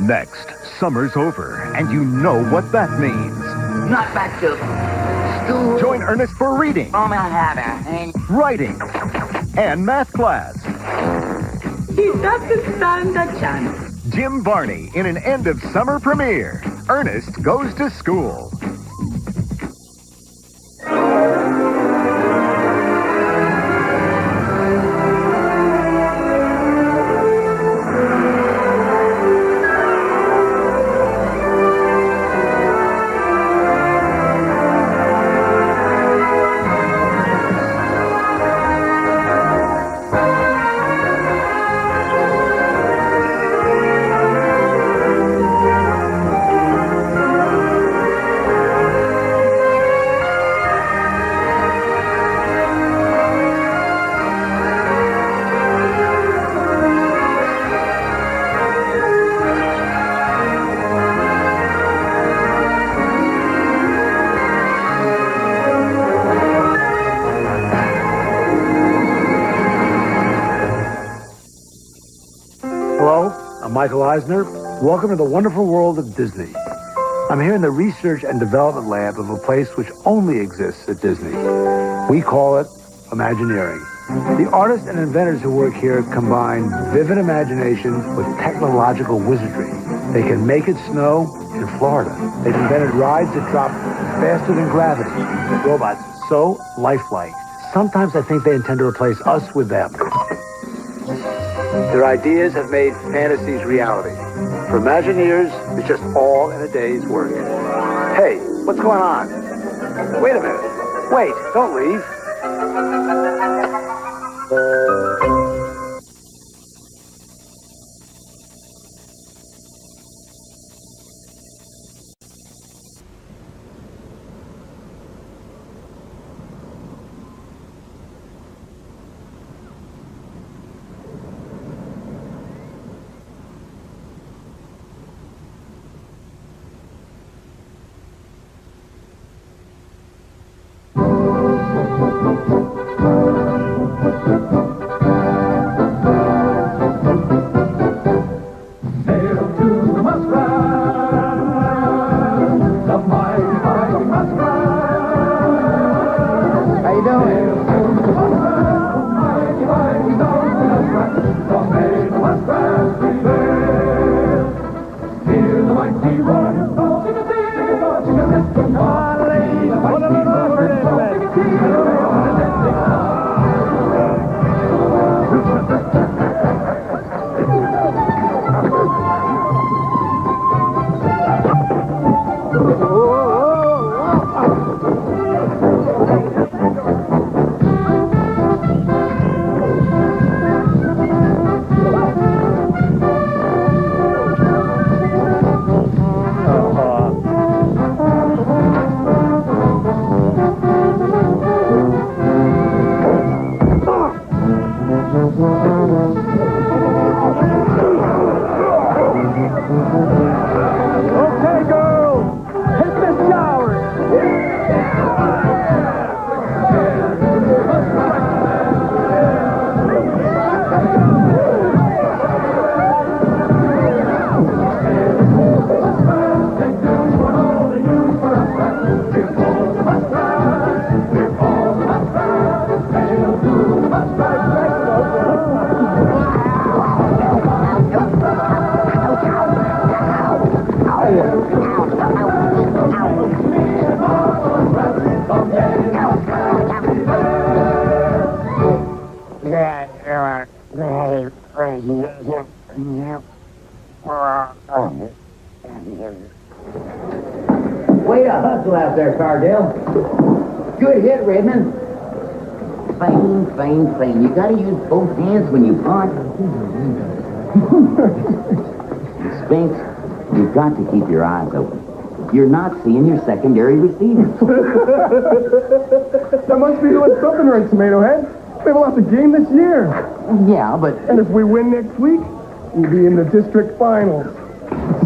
Next, summer's over, and you know what that means. Not back to school. Join Ernest for reading, writing, and math class. He doesn't stand a chance. Jim Varney in an end-of-summer premiere. Ernest Goes to School. I'm Michael Eisner. Welcome to the wonderful world of Disney. I'm here in the research and development lab of a place which only exists at Disney. We call it Imagineering. The artists and inventors who work here combine vivid imagination with technological wizardry. They can make it snow in Florida. They've invented rides that drop faster than gravity. Robots so lifelike. Sometimes I think they intend to replace us with them. Their ideas have made fantasies reality. For Imagineers, it's just all in a day's work. Hey, what's going on? Wait a minute. Wait, don't leave. Way to hustle out there, Cardell. Good hit, Redmond. Fine. You gotta use both hands when you punt. Spinks, you've got to keep your eyes open. You're not seeing your secondary receivers. That must be doing something right, Tomato Head. We have lost a game this year. Yeah, but... And if we win next week, we'll be in the district finals.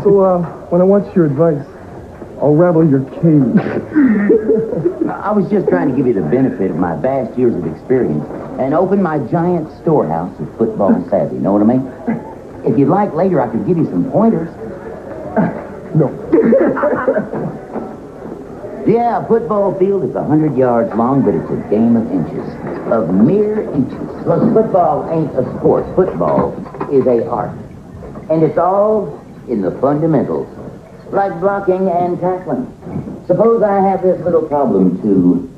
So, when I want your advice, I'll rattle your cage. I was just trying to give you the benefit of my vast years of experience and open my giant storehouse of football savvy, know what I mean? If you'd like later, I could give you some pointers. No. Yeah, a football field is 100 yards long, but it's a game of inches. Of mere inches. Because football ain't a sport. Football is a art. And it's all in the fundamentals. Like blocking and tackling. Suppose I have this little problem to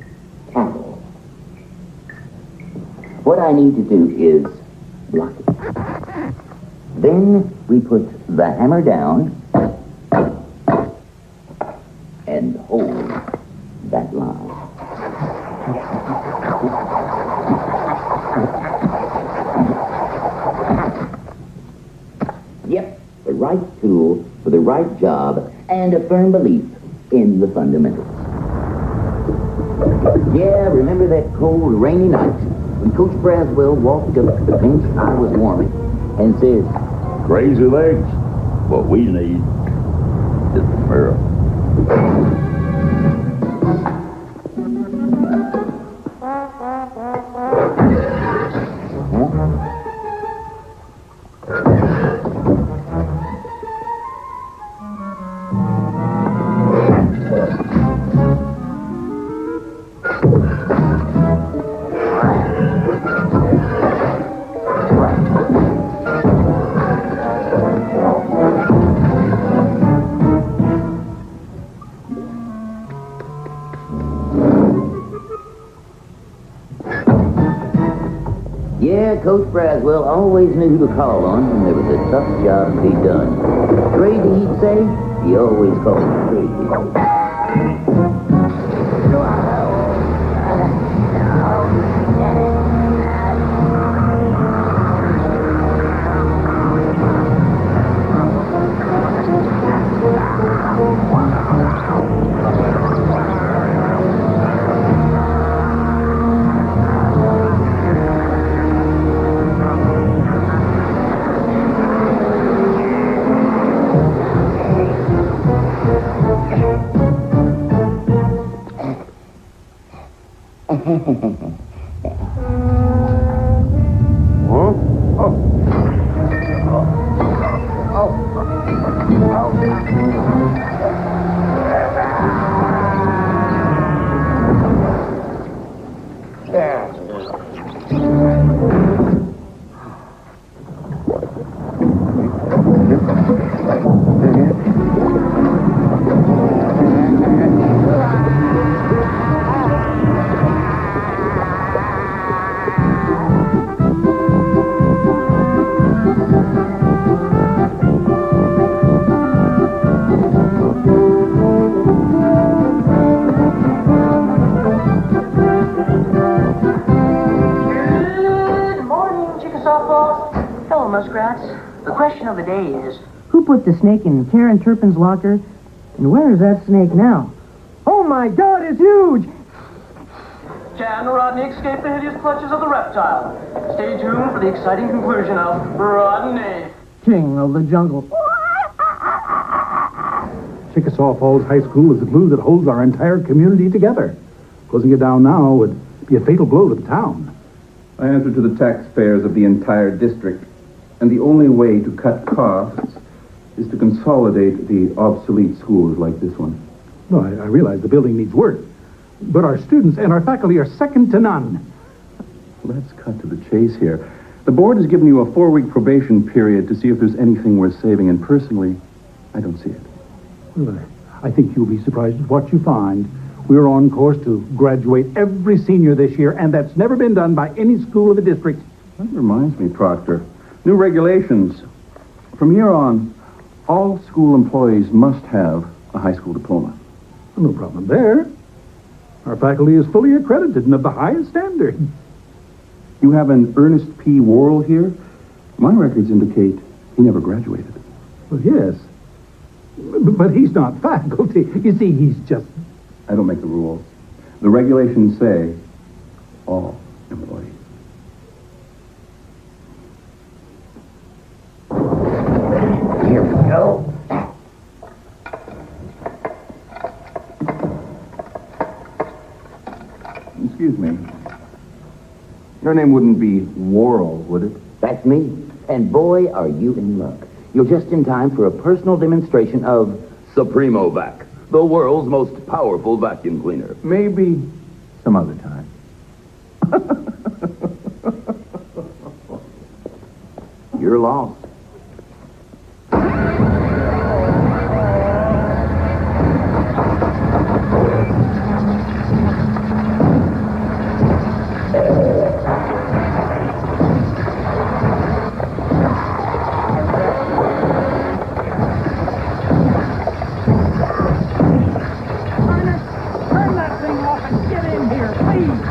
tackle. What I need to do is block it. Then we put the hammer down and hold that line. Yep, the right tool for the right job and a firm belief in the fundamentals. Yeah, remember that cold, rainy night when Coach Braswell walked up to the bench I was warming and says, Crazy legs. What we need is a mirror. Yeah, Coach Braswell always knew who to call on when there was a tough job to be done. Crazy, he'd say. He always called him crazy. Muskrats. The question of the day is, who put the snake in Karen Turpin's locker, and where is that snake now? Oh my God, it's huge! Can Rodney escape the hideous clutches of the reptile? Stay tuned for the exciting conclusion of Rodney, King of the Jungle. Chickasaw Falls High School is the glue that holds our entire community together. Closing it down now would be a fatal blow to the town. I answer to the taxpayers of the entire district, and the only way to cut costs is to consolidate the obsolete schools like this one. No, I realize the building needs work, but our students and our faculty are second to none. Let's cut to the chase here. The board has given you a 4-week probation period to see if there's anything worth saving, and personally, I don't see it. Well, I think you'll be surprised at what you find. We're on course to graduate every senior this year, and that's never been done by any school of the district. That reminds me, Proctor. New regulations. From here on, all school employees must have a high school diploma. No problem there. Our faculty is fully accredited and of the highest standard. You have an Ernest P. Worrell here? My records indicate he never graduated. Well, yes. But he's not faculty. You see, he's just... I don't make the rules. The regulations say all employees. Here we go. Excuse me. Your name wouldn't be Worrell, would it? That's me. And boy, are you in luck. You're just in time for a personal demonstration of Supremo Vac, the world's most powerful vacuum cleaner. Maybe some other time. You're lost. Turn that thing off and get in here, please.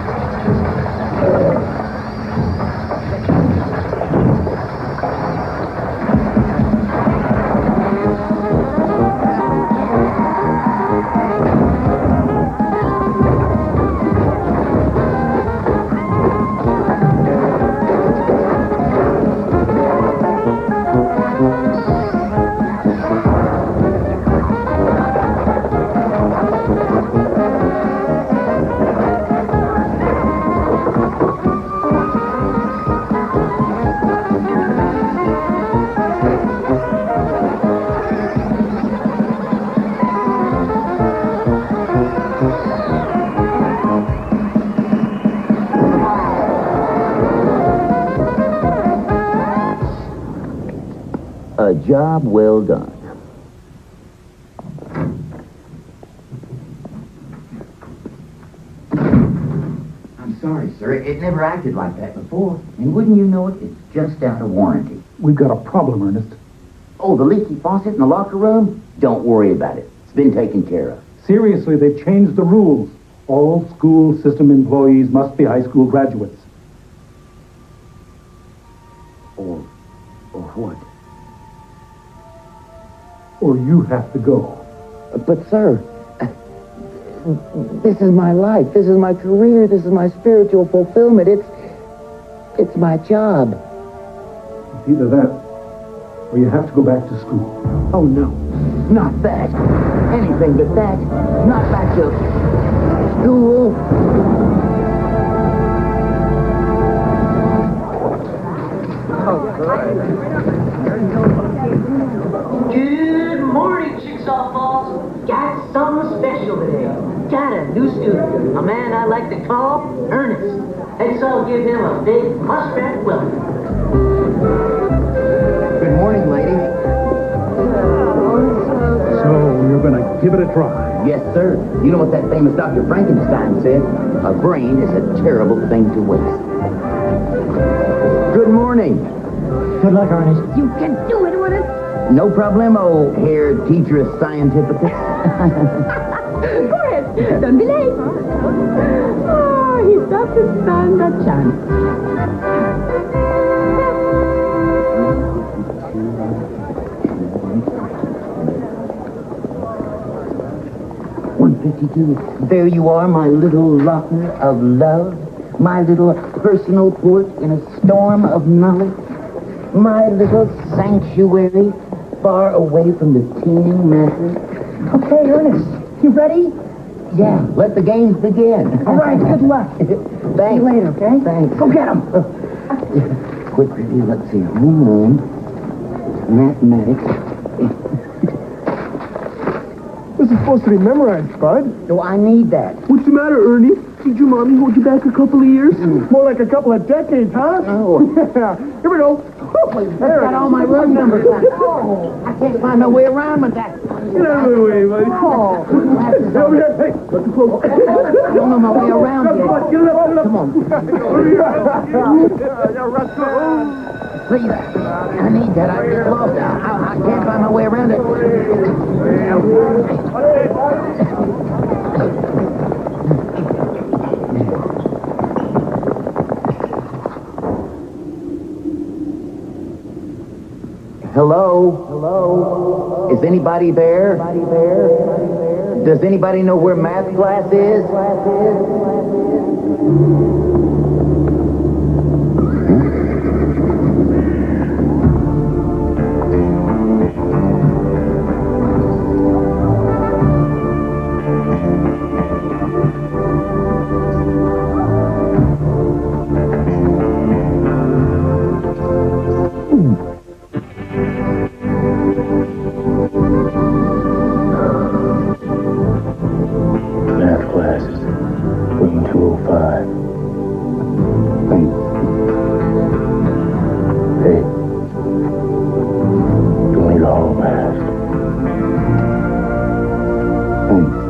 A job well done. I'm sorry, sir. It never acted like that before. And wouldn't you know it, it's just out of warranty. We've got a problem, Ernest. Oh, the leaky faucet in the locker room? Don't worry about it. It's been taken care of. Seriously, they've changed the rules. All school system employees must be high school graduates. Or what? Or you have to go. But, sir, this is my life. This is my career. This is my spiritual fulfillment. It's my job. It's either that, or you have to go back to school. Oh, no. Not that. Anything but that. Not back to school. Good morning, Chickasaw Falls. Got something special today. Got a new student, a man I like to call Ernest. And so I'll give him a big muskrat welcome. Good morning, ladies. So you're going to give it a try. Yes, sir. You know what that famous Dr. Frankenstein said? A brain is a terrible thing to waste. Good morning. Good luck, Ernest. You can do it, Ernest. No problemo, Herr Teacher Scientificus. Forrest, don't be late. Oh, he doesn't stand a chance. There you are, my little locker of love, my little personal port in a storm of knowledge, my little sanctuary far away from the teeming masses. Okay, Ernest, you ready? Yeah, let the games begin. All right, good luck. Thanks. See you later, okay? Thanks. Go get him. Quick review, let's see. Homeland, mathematics. This is supposed to be memorized, Bud. No, I need that. What's the matter, Ernie? Did your mommy hold you back a couple of years? More like a couple of decades, huh? Oh. Yeah. Here we go. There Got all my road numbers. I can't find my way around with that. Get out of the way, buddy. Oh. Over here, hey. Look close. I don't know my way around yet. Get it up. Come on. Please, I need that. I get lost. I can't find my way around it. Hello? Hello? Is anybody there? Does anybody know where math class is? all, man. Thanks.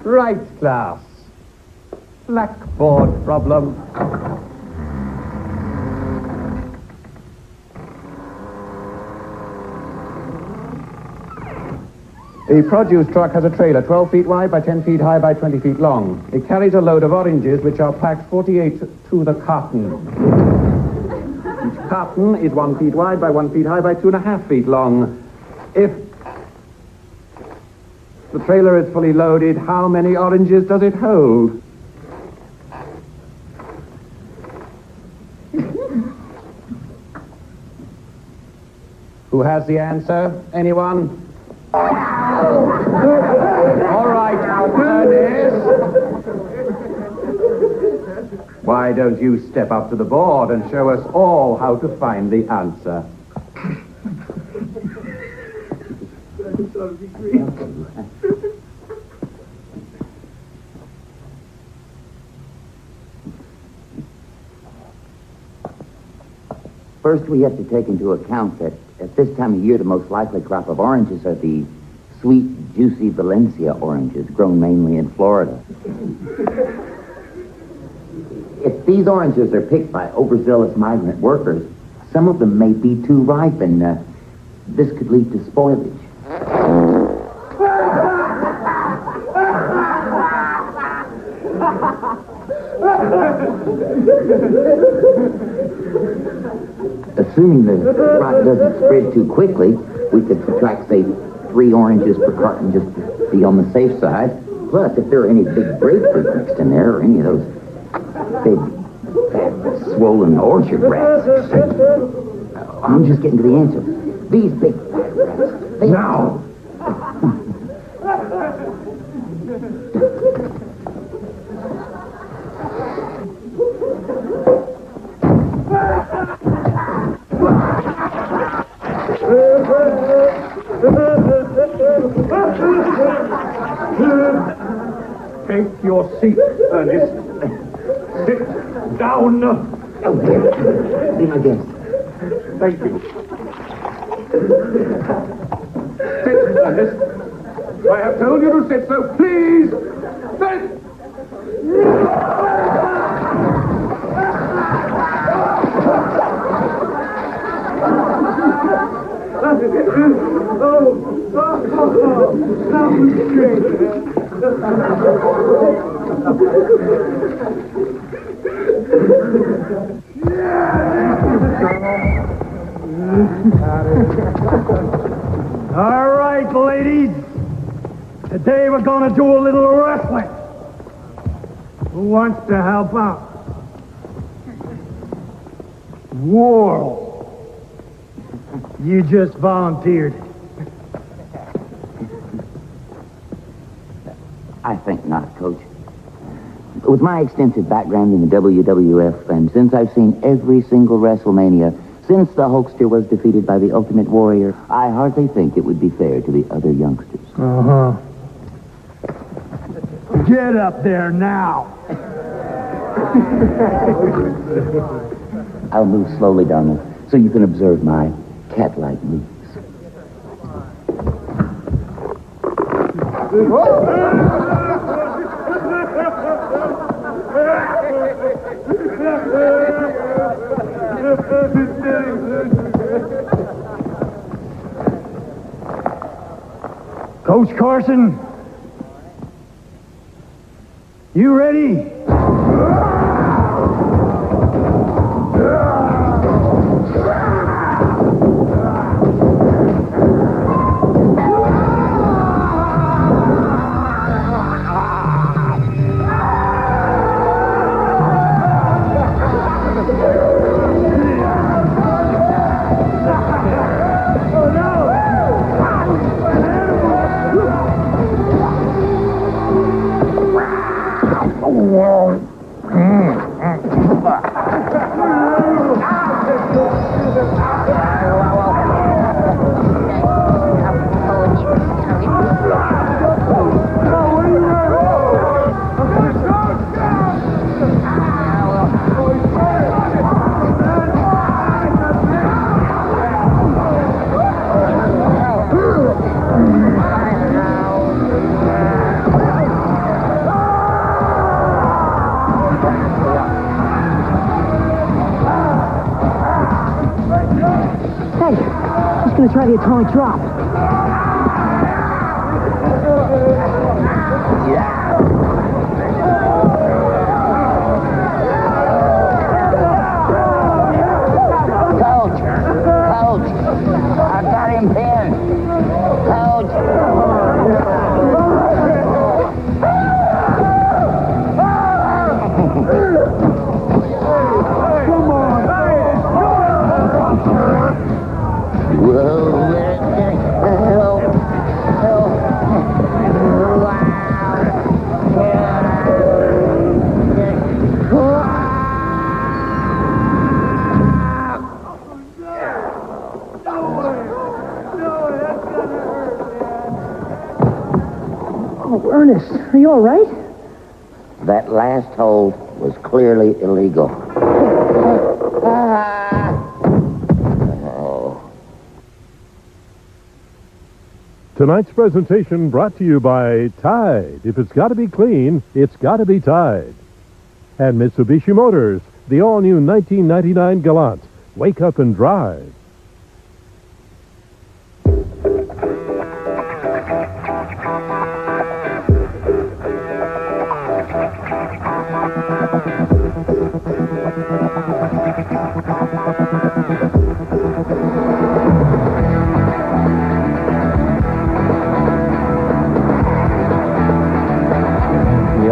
Right, class. Blackboard problem. The produce truck has a trailer 12 feet wide by 10 feet high by 20 feet long. It carries a load of oranges which are packed 48 to the carton. Each carton is 1 feet wide by 1 feet high by 2.5 feet long. If the trailer is fully loaded, how many oranges does it hold? Who has the answer? Anyone? All right, Ernest. Why don't you step up to the board and show us all how to find the answer? First, we have to take into account that at this time of year, the most likely crop of oranges are the sweet, juicy Valencia oranges, grown mainly in Florida. If these oranges are picked by overzealous migrant workers, some of them may be too ripe, and this could lead to spoilage. Assuming the rot doesn't spread too quickly, we could subtract, say, 3 oranges per carton just to be on the safe side. Plus, if there are any big grapefruit mixed in there, or any of those big, fat, swollen orchard rats. I'm just getting to the answer. These big, fat rats. Now! Take your seat, Ernest. Sit down. Oh, dear. Be my guest. Thank you. Sit, Ernest. I have told you to sit, so please, sit! All right, ladies. Today we're going to do a little wrestling. Who wants to help out? Whoa. You just volunteered. I think not, Coach. With my extensive background in the WWF, and since I've seen every single WrestleMania since the Hulkster was defeated by the Ultimate Warrior, I hardly think it would be fair to the other youngsters. Uh-huh. Get up there now. I'll move slowly, Donald, so you can observe my cat-like moves. Coach Carson, you ready? Let's try the atomic drop. Coach, I got him pinned. Ernest, are you all right? That last hold was clearly illegal. Tonight's presentation brought to you by Tide. If it's got to be clean, it's got to be Tide. And Mitsubishi Motors, the all-new 1999 Galant. Wake up and drive.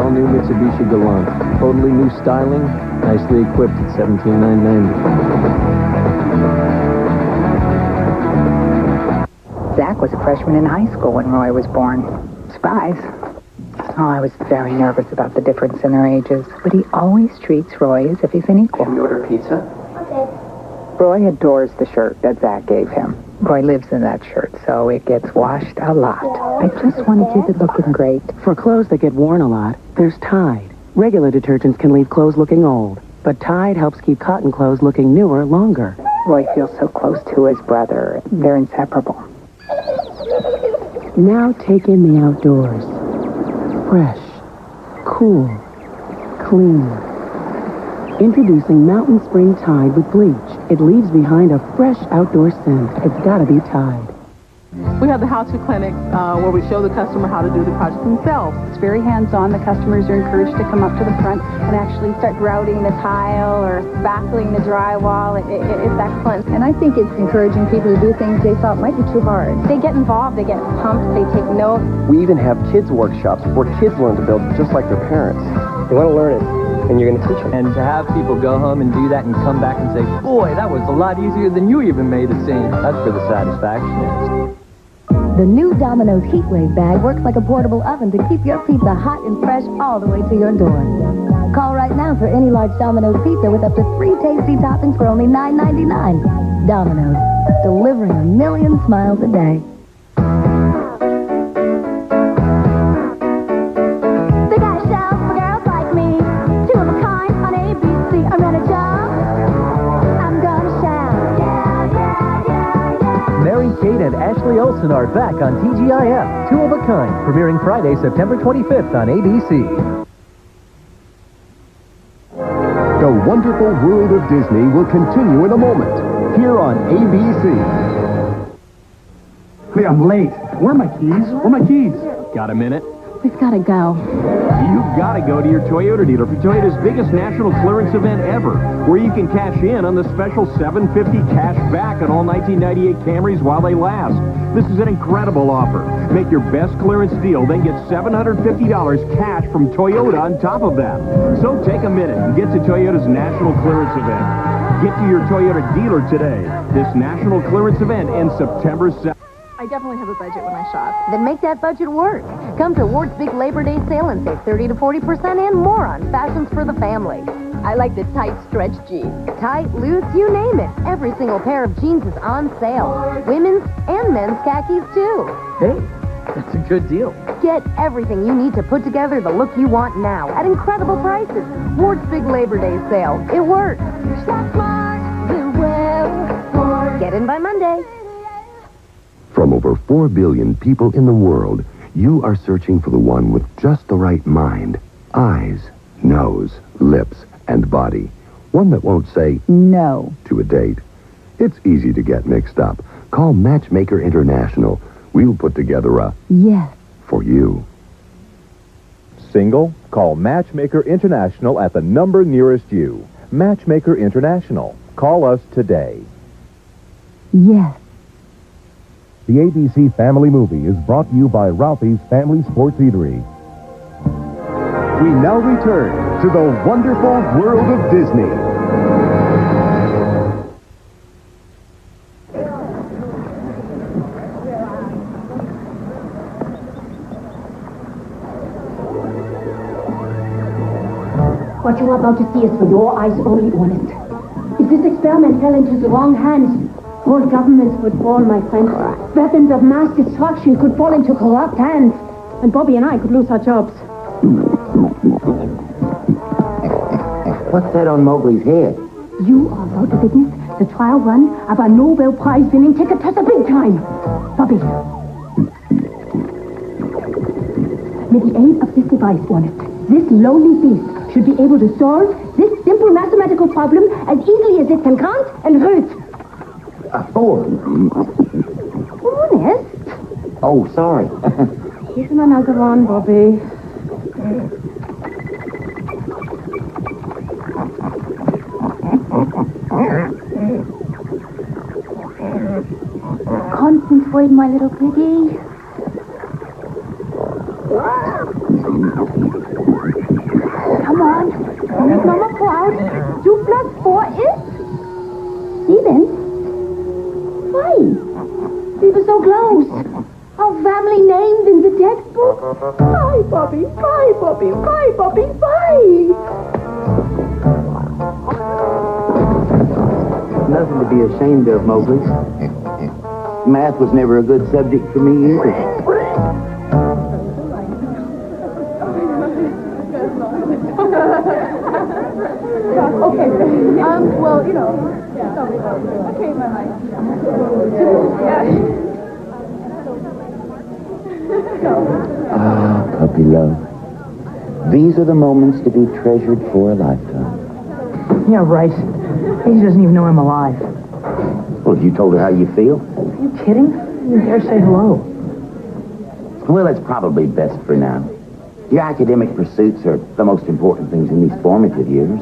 New Mitsubishi Galant. Totally new styling, nicely equipped at $17,990. Zach was a freshman in high school when Roy was born. Spies. Oh, I was very nervous about the difference in their ages, but he always treats Roy as if he's an equal. Can we order pizza? Roy adores the shirt that Zach gave him. Roy lives in that shirt, so it gets washed a lot. I just want to keep it looking great. For clothes that get worn a lot, there's Tide. Regular detergents can leave clothes looking old, but Tide helps keep cotton clothes looking newer longer. Roy feels so close to his brother. They're inseparable. Now take in the outdoors. Fresh, cool, clean. Introducing Mountain Spring Tide with bleach. It leaves behind a fresh outdoor scent. It's gotta be Tide. We have the how-to clinic where we show the customer how to do the project themselves. It's very hands-on. The customers are encouraged to come up to the front and actually start grouting the tile or spackling the drywall. It's excellent. And I think it's encouraging people to do things they thought might be too hard. They get involved. They get pumped. They take notes. We even have kids' workshops where kids learn to build just like their parents. They want to learn it, and you're going to teach them. And to have people go home and do that and come back and say, boy, that was a lot easier than you even made it seem. That's where the satisfaction is. The new Domino's Heatwave bag works like a portable oven to keep your pizza hot and fresh all the way to your door. Call right now for any large Domino's pizza with up to 3 tasty toppings for only $9.99. Domino's, delivering a million smiles a day. They got a shelf for girls like me. 2 of a kind on ABC. I run a job. I'm gonna shout. Yeah, yeah, yeah, yeah. Mary Kate and Ashley Olsen are back on TGIF, 2 of a Kind, premiering Friday, September 25th on ABC. The Wonderful World of Disney will continue in a moment, here on ABC. Hey, I'm late. Where are my keys? Where are my keys? Got a minute? We've got to go. You've got to go to your Toyota dealer for Toyota's biggest national clearance event ever, where you can cash in on the special $750 cash back on all 1998 Camrys while they last. This is an incredible offer. Make your best clearance deal, then get $750 cash from Toyota on top of that. So take a minute and get to Toyota's national clearance event. Get to your Toyota dealer today. This national clearance event ends September 7th. I definitely have a budget when I shop. Then make that budget work. Come to Ward's Big Labor Day sale and save 30 to 40% and more on fashions for the family. I like the tight stretch jeans. Tight, loose, you name it. Every single pair of jeans is on sale. Women's and men's khakis, too. Hey, that's a good deal. Get everything you need to put together the look you want now at incredible prices. Ward's Big Labor Day sale. It works. Shop smart, live well. Get in by Monday. From over 4 billion people in the world, you are searching for the one with just the right mind, eyes, nose, lips, and body. One that won't say no to a date. It's easy to get mixed up. Call Matchmaker International. We'll put together a yes for you. Single? Call Matchmaker International at the number nearest you. Matchmaker International. Call us today. yes. The ABC Family Movie is brought to you by Ralphie's Family Sports Eatery. We now return to the wonderful world of Disney. What you are about to see is for your eyes only, Ernest. If this experiment fell into the wrong hands, whole governments would fall, my friend. Weapons of mass destruction could fall into corrupt hands, and Bobby and I could lose our jobs. What's that on Mowgli's head? You are about to witness the trial run of a Nobel Prize-winning ticket to the big time. Bobby. With the aid of this device, Ernest, this lonely beast should be able to solve this simple mathematical problem as easily as it can count and hurt. Four. Ernest? Oh, sorry. Here's another one, Bobby. Concentrate, my little piggy. Come on. Make Mama proud. 2 plus 4 is 7. 5. We were so close. Our family names in the textbook. Bye, Bobby. Bye, Bobby. Bye, Bobby. Bye. Nothing to be ashamed of, Mowgli. Math was never a good subject for me either. Okay. Well, you know. Okay, my Ah, puppy love. These are the moments to be treasured for a lifetime. Yeah, right. He doesn't even know I'm alive. Well, you told her how you feel? Are you kidding? You dare say hello. Well, it's probably best for now. Your academic pursuits are the most important things in these formative years.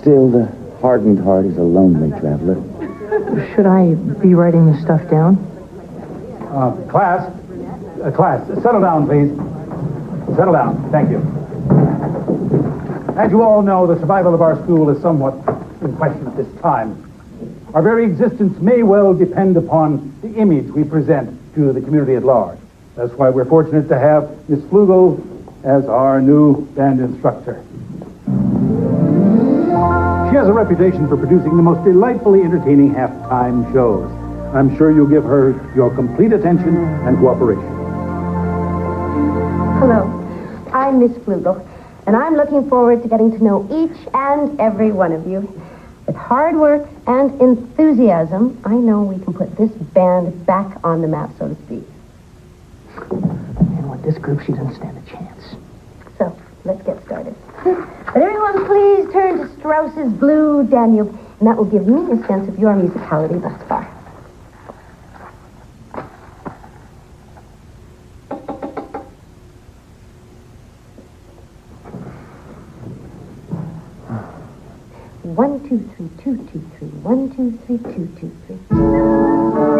Still, the hardened heart is a lonely traveler. Should I be writing this stuff down? Class, settle down, please. Settle down. Thank you. As you all know, the survival of our school is somewhat in question at this time. Our very existence may well depend upon the image we present to the community at large. That's why we're fortunate to have Miss Flugel as our new band instructor. She has a reputation for producing the most delightfully entertaining halftime shows. I'm sure you'll give her your complete attention and cooperation. Hello, I'm Miss Flugel, and I'm looking forward to getting to know each and every one of you. With hard work and enthusiasm, I know we can put this band back on the map, so to speak. And with this group, she doesn't stand a chance. So, let's get started. But everyone please turn to Strauss's Blue Danube, and that will give me a sense of your musicality thus far. One, 2, 3, 2, 2, 3. 1, 2, 3, 2, 2, 3.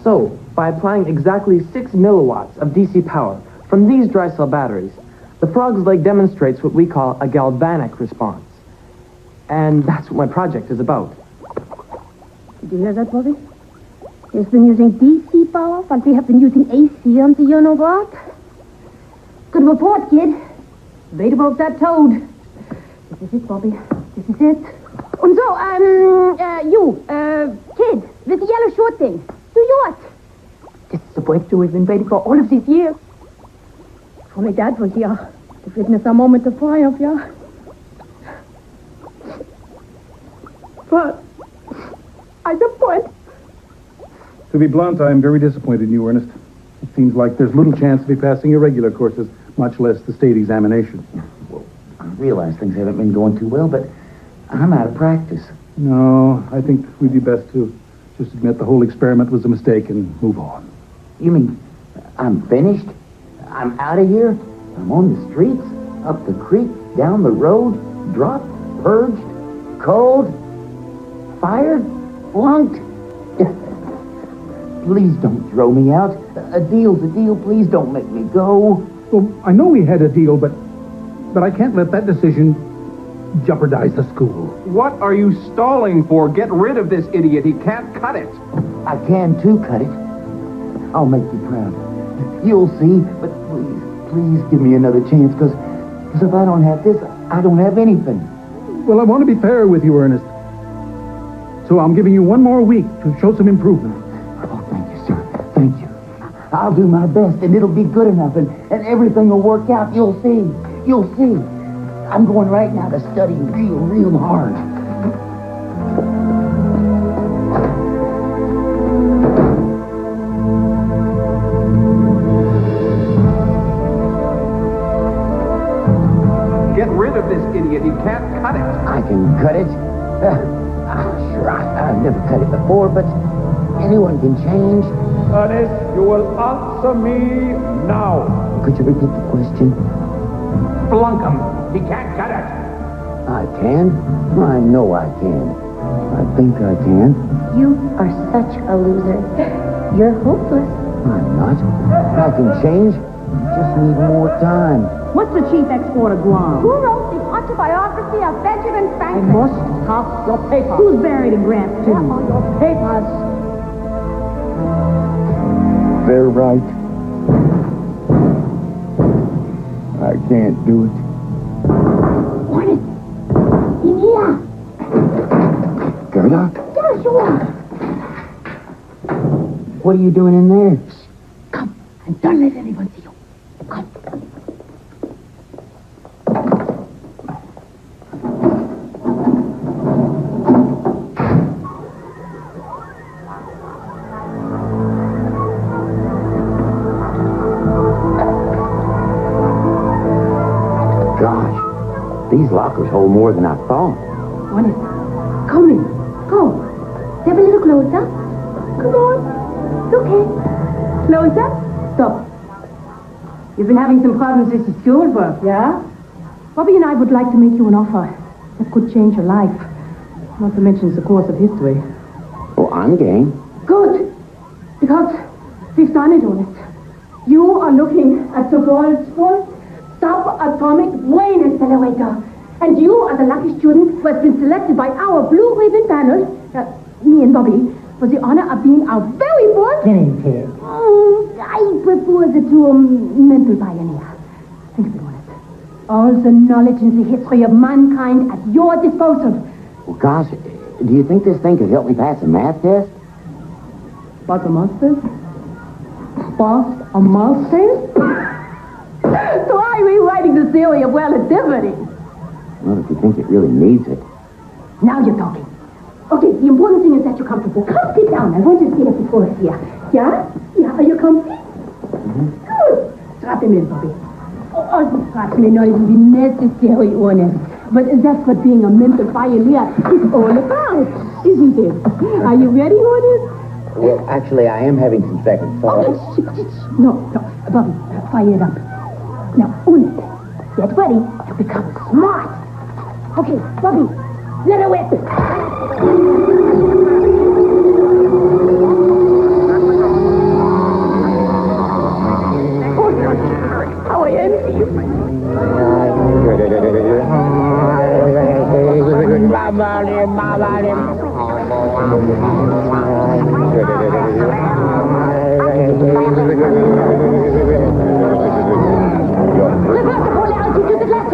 So, by applying exactly 6 milliwatts of DC power from these dry cell batteries, the frog's leg demonstrates what we call a galvanic response. And that's what my project is about. Did you hear that, Bobby? He's been using DC power, but we have been using AC on the you know what? Good report, kid. Wait about that toad. This is it, Bobby. This is it. And so, kid, with the yellow short thing, do yours. This is the breakthrough we've been waiting for all of these years. If only Dad was here to witness a moment of triumph, yeah? But I disappoint. To be blunt, I am very disappointed in you, Ernest. It seems like there's little chance of me passing your regular courses, much less the state examination. Well, I realize things haven't been going too well, but I'm out of practice. No, I think we'd be best to just admit the whole experiment was a mistake and move on. You mean I'm finished? I'm out of here? I'm on the streets? Up the creek? Down the road? Dropped? Purged? Cold? Fired? Flunked? Please don't throw me out. A deal's a deal. Please don't make me go. Well, I know we had a deal, but I can't let that decision jeopardize the school. What are you stalling for? Get rid of this idiot. He can't cut it. I can too cut it. I'll make you proud. You'll see, but please give me another chance, because if I don't have this, I don't have anything. Well, I want to be fair with you, Ernest. So I'm giving you one more week to show some improvement. Oh, thank you, sir. Thank you. I'll do my best, and it'll be good enough, and everything will work out. You'll see. You'll see. I'm going right now to study real hard. Get rid of this idiot. He can't cut it. I can cut it. Sure, I've never cut it before, but anyone can change. Ernest, you will answer me now. Could you repeat the question? Flunk him. He can't cut it. I can. I know I can. I think I can. You are such a loser. You're hopeless. I'm not. I can change. Just need more time. What's the chief export of Guam? Who wrote the autobiography of Benjamin I Franklin? must have your papers. Who's buried in Grant's tomb? Your papers. They're right. I can't do it. In here. Gerda? Joshua. What are you doing in there? Come, and don't let anyone see you. Come. Gosh, these lockers hold more than I thought. Honest. Come in. Go. Step a little closer. Come on. It's okay. Closer. Stop. You've been having some problems with the schoolwork, yeah? Bobby and I would like to make you an offer that could change your life. Not to mention the course of history. Oh, I'm game. Good. Because we've done it, Honest. You are looking at the world's first subatomic brain accelerator. And you are the lucky student who has been selected by our blue ribbon panel, me and Bobby, for the honor of being our very first... Guinea I prefer the term mental pioneer. Think of it, Honest. All the knowledge and the history of mankind at your disposal. Well, gosh, do you think this thing could help me pass a math test? Pass a math test? Pass a math test? So why are we writing the theory of relativity? Well, if you think it really needs it. Now you're talking. Okay, the important thing is that you're comfortable. Come sit down. I want to see if it works here. Yeah? Yeah, are you comfy? Good. Strap him in, Bobby. Oh, the straps may not even be necessary, Honest. But that's what being a mental pioneer is all about, isn't it? Are you ready, Honest? Well, actually, I am having some second thoughts. Okay, No, Bobby, fire it up. Now, Honest, get ready to become smart. Okay, Bobby, let her whip. Reverse to the left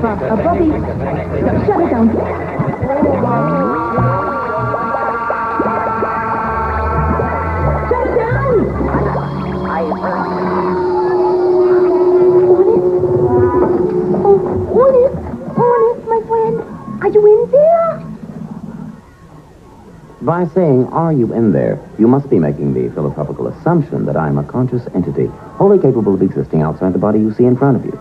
Bobby, shut it down. Shut it down! Honest, my friend. Are you in there? By saying, are you in there, you must be making the philosophical assumption that I am a conscious entity, wholly capable of existing outside the body you see in front of you.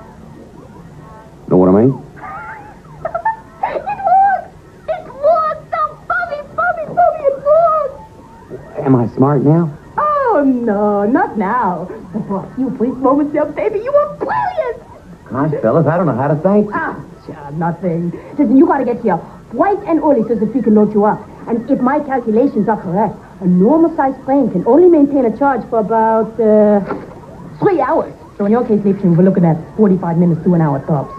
Know what I mean? It works! Oh, Bobby, it works! Am I smart now? Oh, no, not now. You brief moments there, baby. You were brilliant. Gosh, fellas, I don't know how to thank you. Sure, nothing. Listen, you gotta get here bright and early so that we can load you up. And if my calculations are correct, a normal-sized plane can only maintain a charge for about 3 hours. So in your case, Lipton, we're looking at 45 minutes to an hour tops.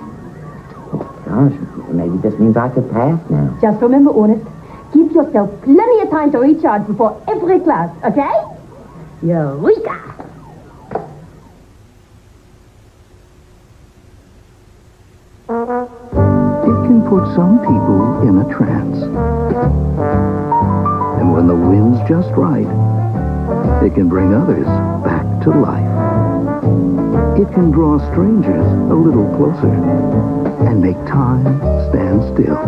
Gosh, maybe this means I could pass now. Just remember, Ernest, give yourself plenty of time to recharge before every class, okay? Eureka! It can put some people in a trance. And when the wind's just right, it can bring others back to life. It can draw strangers a little closer and make time stand still.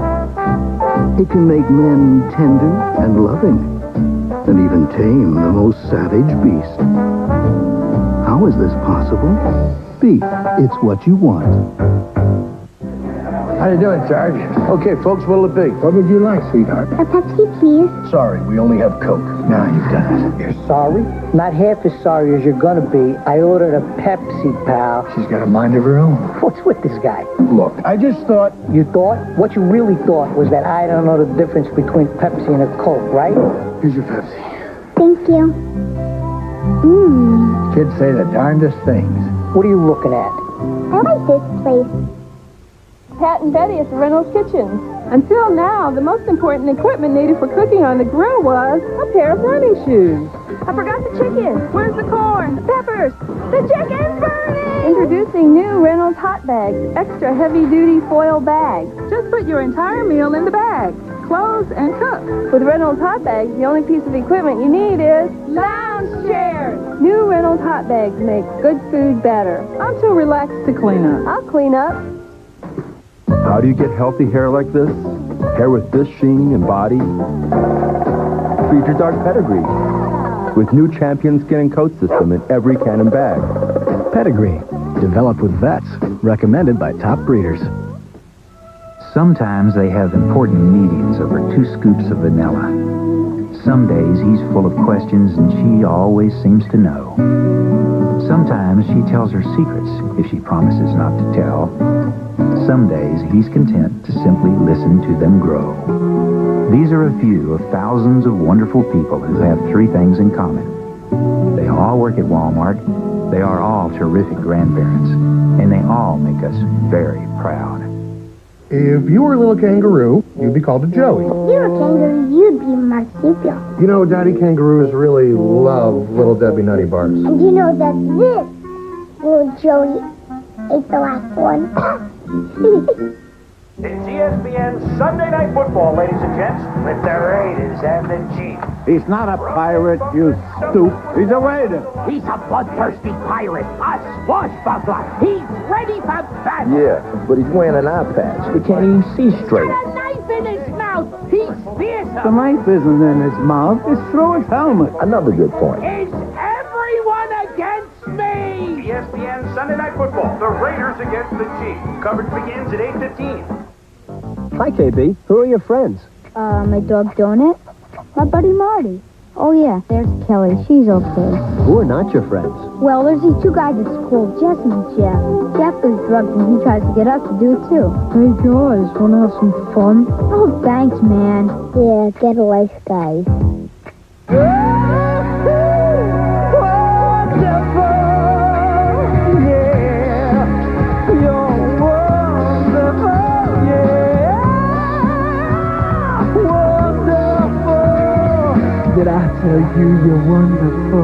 It can make men tender and loving and even tame the most savage beast. How is this possible? Beef, it's what you want. How you doing, Sarge? Okay, folks, what'll it be? What would you like, sweetheart? A Pepsi, please. Sorry, we only have Coke. Now you've done it. You're sorry? Not half as sorry as you're gonna be. I ordered a Pepsi, pal. She's got a mind of her own. What's with this guy? Look, I just thought... You thought? What you really thought was that I don't know the difference between Pepsi and a Coke, right? Here's your Pepsi. Thank you. Kids say the darndest things. What are you looking at? I like this place. Pat and Betty at the Reynolds Kitchen. Until now, the most important equipment needed for cooking on the grill was a pair of running shoes. I forgot the chicken. Where's the corn? The peppers. The chicken's burning! Introducing new Reynolds Hot Bags, extra heavy-duty foil bags. Just put your entire meal in the bag. Close and cook. With Reynolds Hot Bags, the only piece of equipment you need is lounge chairs. New Reynolds Hot Bags make good food better. I'm too relaxed to clean up. I'll clean up. How do you get healthy hair like this? Hair with this sheen and body? Features our Pedigree, with new Champion Skin and Coat System in every Canon bag. Pedigree, developed with vets, recommended by top breeders. Sometimes they have important meetings over 2 scoops of vanilla. Some days he's full of questions and she always seems to know. Sometimes she tells her secrets if she promises not to tell. Some days he's content to simply listen to them grow. These are a few of thousands of wonderful people who have 3 things in common. They all work at Walmart, they are all terrific grandparents, and they all make us very proud. If you were a little kangaroo, you'd be called a Joey. If you were a kangaroo, you'd be a marsupial. You know, Daddy kangaroos really love Little Debbie Nutty Bars. And you know that this little Joey ate the last one. It's ESPN's Sunday Night Football, ladies and gents, with the Raiders and the Chiefs. He's not a pirate, you stoop. He's a raider. He's a bloodthirsty pirate, a swashbuckler. He's ready for battle. Yeah, but he's wearing an eye patch. He can't even see straight. Got a knife in his mouth. He's fearsome. The knife isn't in his mouth. It's through his helmet. Another good point. Is everyone against me? ESPN Sunday Night Football, the Raiders against the Chiefs. Coverage begins at 8:15. Hi, KB. Who are your friends? My dog Donut, my buddy Marty. Oh, yeah, there's Kelly. She's okay. Who are not your friends? Well, there's these two guys at school, Jess and Jeff. Jeff is drugged and he tries to get us to do it, too. Hey, guys, wanna have some fun? Oh, thanks, man. Yeah, get a life, guys. Did I tell you you're wonderful?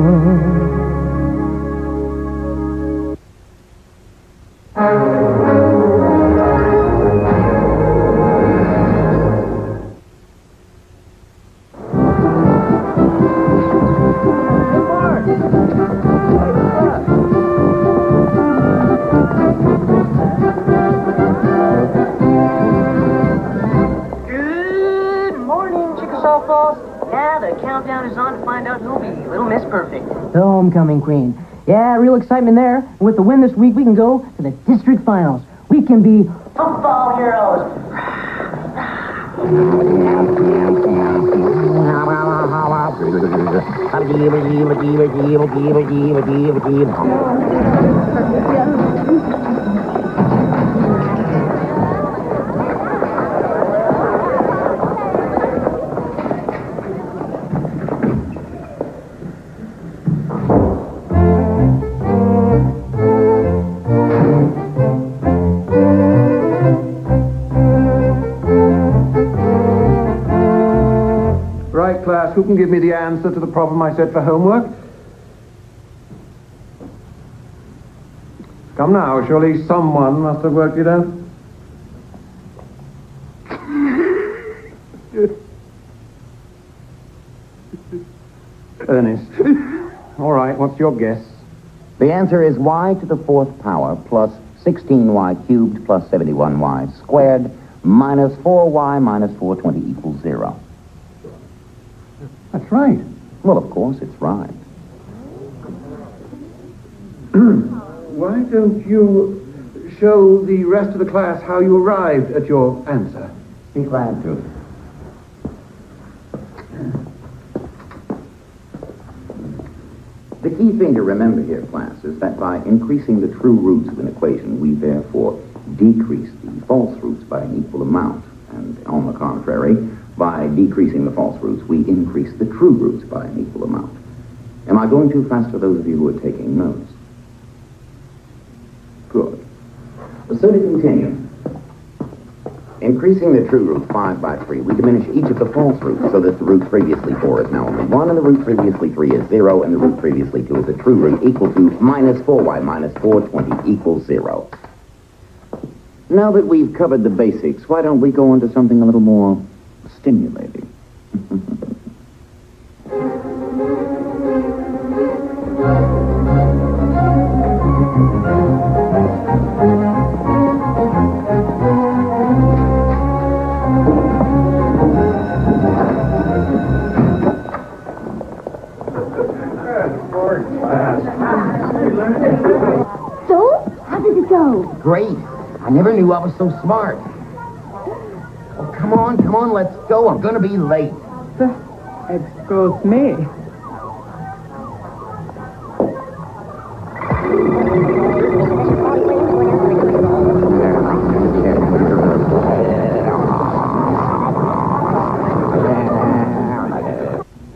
Good morning, Chickasaw Falls. Now the countdown is on to find out who'll be Little Miss Perfect. The homecoming queen. Yeah, real excitement there. And with the win this week, we can go to the district finals. We can be Football heroes. Right, class, who can give me the answer to the problem I set for homework? Come now, surely someone must have worked it out. Ernest. All right, what's your guess? The answer is y to the fourth power plus 16y cubed plus 71y squared minus 4y minus 420 equals 0. That's right. Well, of course, it's right. Why don't you show the rest of the class how you arrived at your answer? Be glad to. The key thing to remember here, class, is that by increasing the true roots of an equation, we therefore decrease the false roots by an equal amount. And on the contrary, by decreasing the false roots, we increase the true roots by an equal amount. Am I going too fast for those of you who are taking notes? Good. So to continue, increasing the true root 5 by 3, we diminish each of the false roots so that the root previously 4 is now only 1, and the root previously 3 is 0, and the root previously 2 is a true root equal to minus 4y minus 420 equals 0. Now that we've covered the basics, why don't we go on to something a little more stimulating? So, how did it go? Great. I never knew I was so smart. Oh, come on, let's go. I'm gonna be late. Excuse me.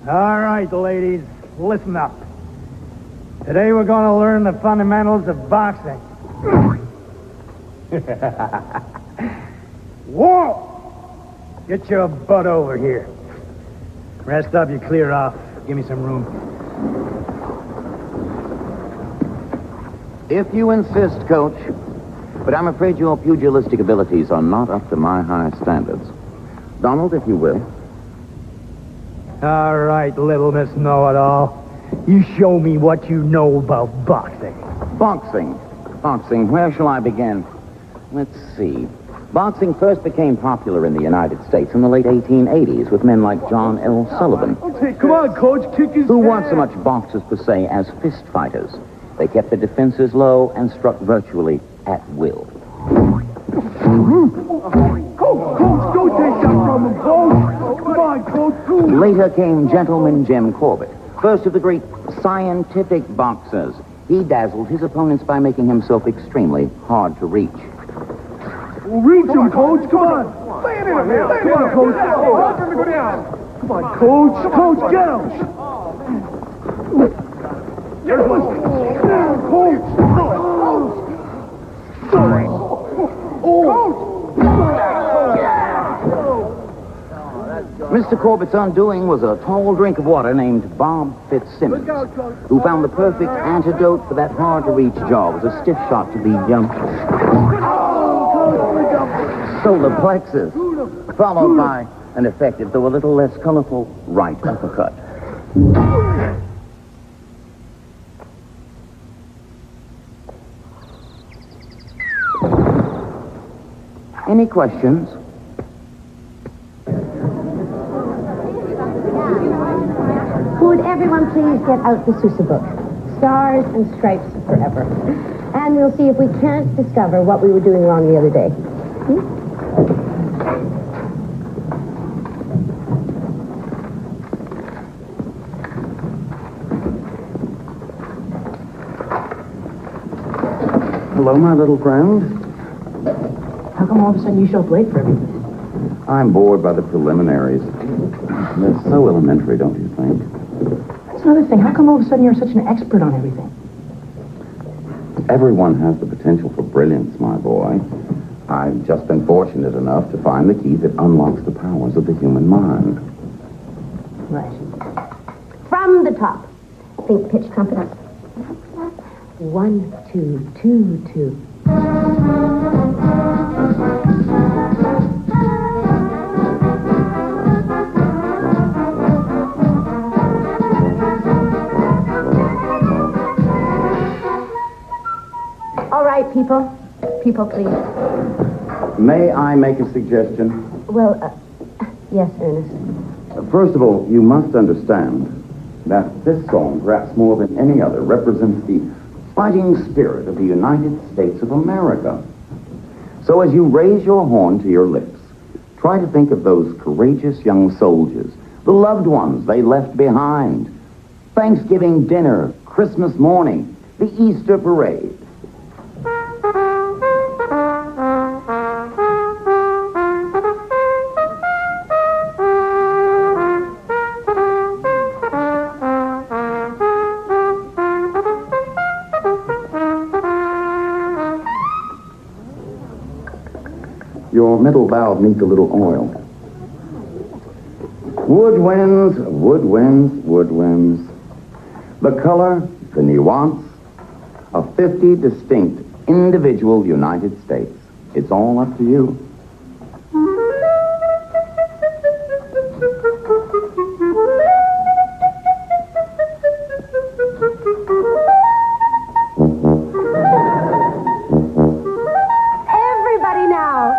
All right, ladies, listen up. Today we're going to learn the fundamentals of boxing. Whoa! Get your butt over here. Rest up, you clear off. Give me some room. If you insist, Coach. But I'm afraid your pugilistic abilities are not up to my high standards. Donald, if you will. All right, little Miss Know-It-All. You show me what you know about boxing. Boxing. Where shall I begin? Let's see. Boxing first became popular in the United States in the late 1880s with men like John L. Sullivan. Okay, come on, Coach. Kick his Who weren't so much boxers per se as fist fighters. They kept their defenses low and struck virtually at will. Coach, go take that from him, Coach. Come on. on, Coach. Cool. Later came Gentleman Jim Corbett, first of the great scientific boxers. He dazzled his opponents by making himself extremely hard to reach. Reach him, Coach. Come on. Lay it in him, Coach. Watch him go down. Come on, Coach. Coach, get him. Get him. Coach. Mr. Corbett's undoing was a tall drink of water named Bob Fitzsimmons, who found the perfect antidote for that hard-to-reach jaw with a stiff shot to the solar plexus, followed by an effective, though a little less colorful, right uppercut. Any questions? Would everyone please get out the Sousa book? Stars and Stripes Forever. And we'll see if we can't discover what we were doing wrong the other day. Hello, my little friend. How come all of a sudden you show up late for everything? I'm bored by the preliminaries. They're so elementary, don't you think? That's another thing. How come all of a sudden you're such an expert on everything? Everyone has the potential for brilliance, my boy. I've just been fortunate enough to find the key that unlocks the powers of the human mind. Right. From the top. Think pitch trumpet. 1, 2, 2, 2. All right, people. People, please. May I make a suggestion? Well, yes, Ernest. First of all, you must understand that this song, perhaps more than any other, represents the fighting spirit of the United States of America. So as you raise your horn to your lips, try to think of those courageous young soldiers, the loved ones they left behind, Thanksgiving dinner, Christmas morning, the Easter parade. Your middle valve needs a little oil. Woodwinds, woodwinds, woodwinds. The color, the nuance of 50 distinct individual United States. It's all up to you. Everybody now.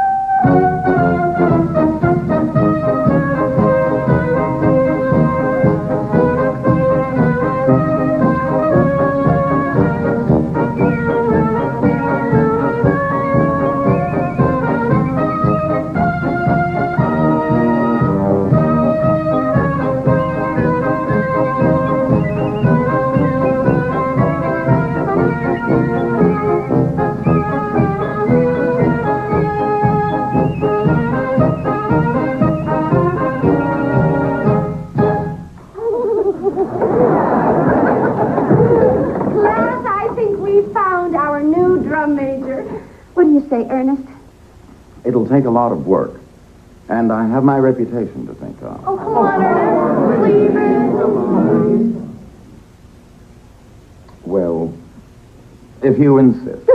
Class, I think we found our new drum major. What do you say, Ernest? It'll take a lot of work, and I have my reputation to think of. Oh, come on, Ernest. Leave it. Well, if you insist.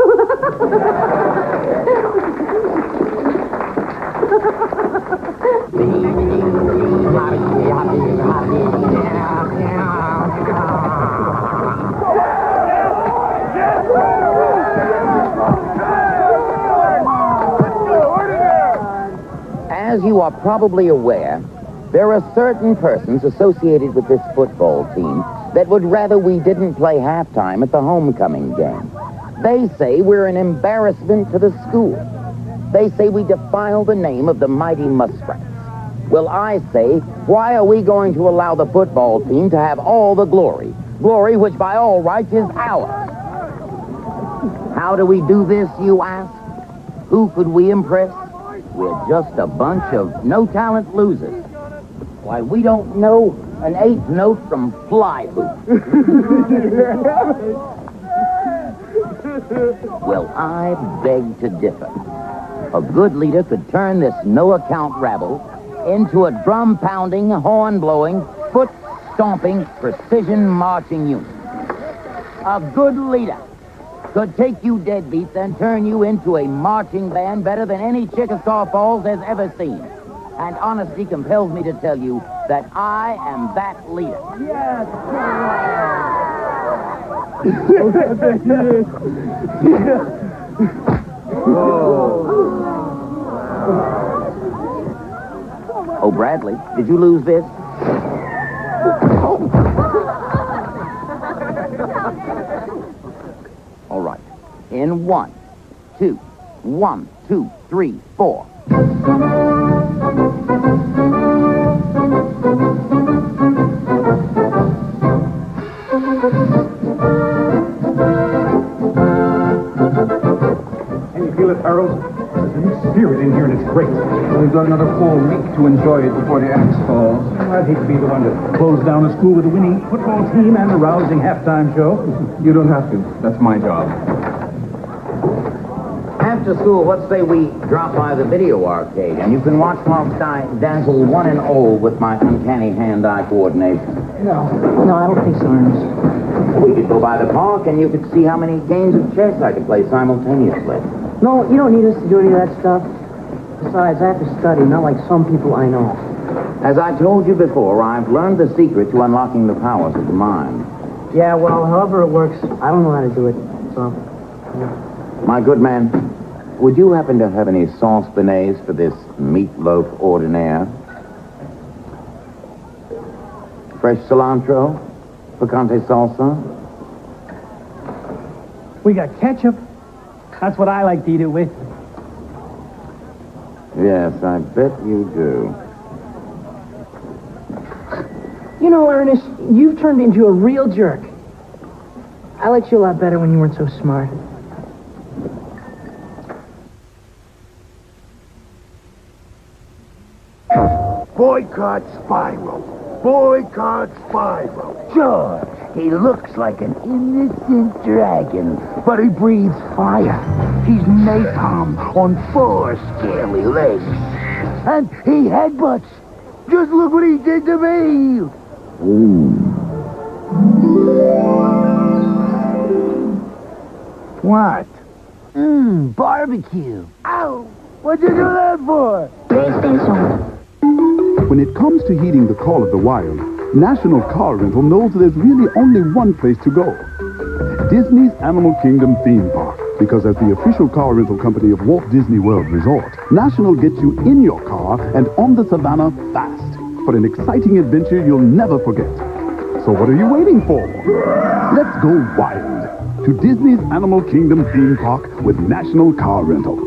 As you are probably aware, there are certain persons associated with this football team that would rather we didn't play halftime at the homecoming game. They say we're an embarrassment to the school. They say we defile the name of the mighty Muskrats. Well, I say, why are we going to allow the football team to have all the glory? Glory which by all rights is ours. How do we do this, you ask? Who could we impress? We're just a bunch of no-talent losers. Why, we don't know an eighth note from fly hoop. Well, I beg to differ. A good leader could turn this no-account rabble into a drum-pounding, horn-blowing, foot-stomping, precision marching unit. A good leader could take you deadbeats and turn you into a marching band better than any Chickasaw Falls has ever seen. And honesty compels me to tell you that I am that leader. Yes. Oh, Bradley, did you lose this? All right. In 1, 2, 1, 2, 3, 4. Can you feel it, Harold? There's a new spirit in here, and it's great. We've got another full week to enjoy it before the axe falls. I'd hate to be the one to close down a school with a winning football team and a rousing halftime show. You don't have to. That's my job. After school, what say we drop by the video arcade and you can watch whilst I dazzle one and all with my uncanny hand-eye coordination? No, I don't think so, Ernest. We could go by the park and you could see how many games of chess I could play simultaneously. No, you don't need us to do any of that stuff. Besides, I have to study, not like some people I know. As I told you before, I've learned the secret to unlocking the powers of the mind. Yeah, well, however it works, I don't know how to do it, so... Yeah. My good man, would you happen to have any sauce beignets for this meatloaf ordinaire? Fresh cilantro? Picante salsa? We got ketchup. That's what I like to eat it with. Yes, I bet you do. You know, Ernest, you've turned into a real jerk. I liked you a lot better when you weren't so smart. Boycott Spyro. Boycott Spyro. Sure, he looks like an innocent dragon, but he breathes fire. He's napalm on 4 scaly legs. And he headbutts. Just look what he did to me. What? Barbecue. Ow! What'd you do that for? PlayStation. When it comes to heeding the call of the wild, National Car Rental knows there's really only one place to go. Disney's Animal Kingdom theme park. Because as the official car rental company of Walt Disney World Resort, National gets you in your car and on the savannah fast for an exciting adventure you'll never forget. So what are you waiting for? Let's go wild to Disney's Animal Kingdom theme park with National Car Rental.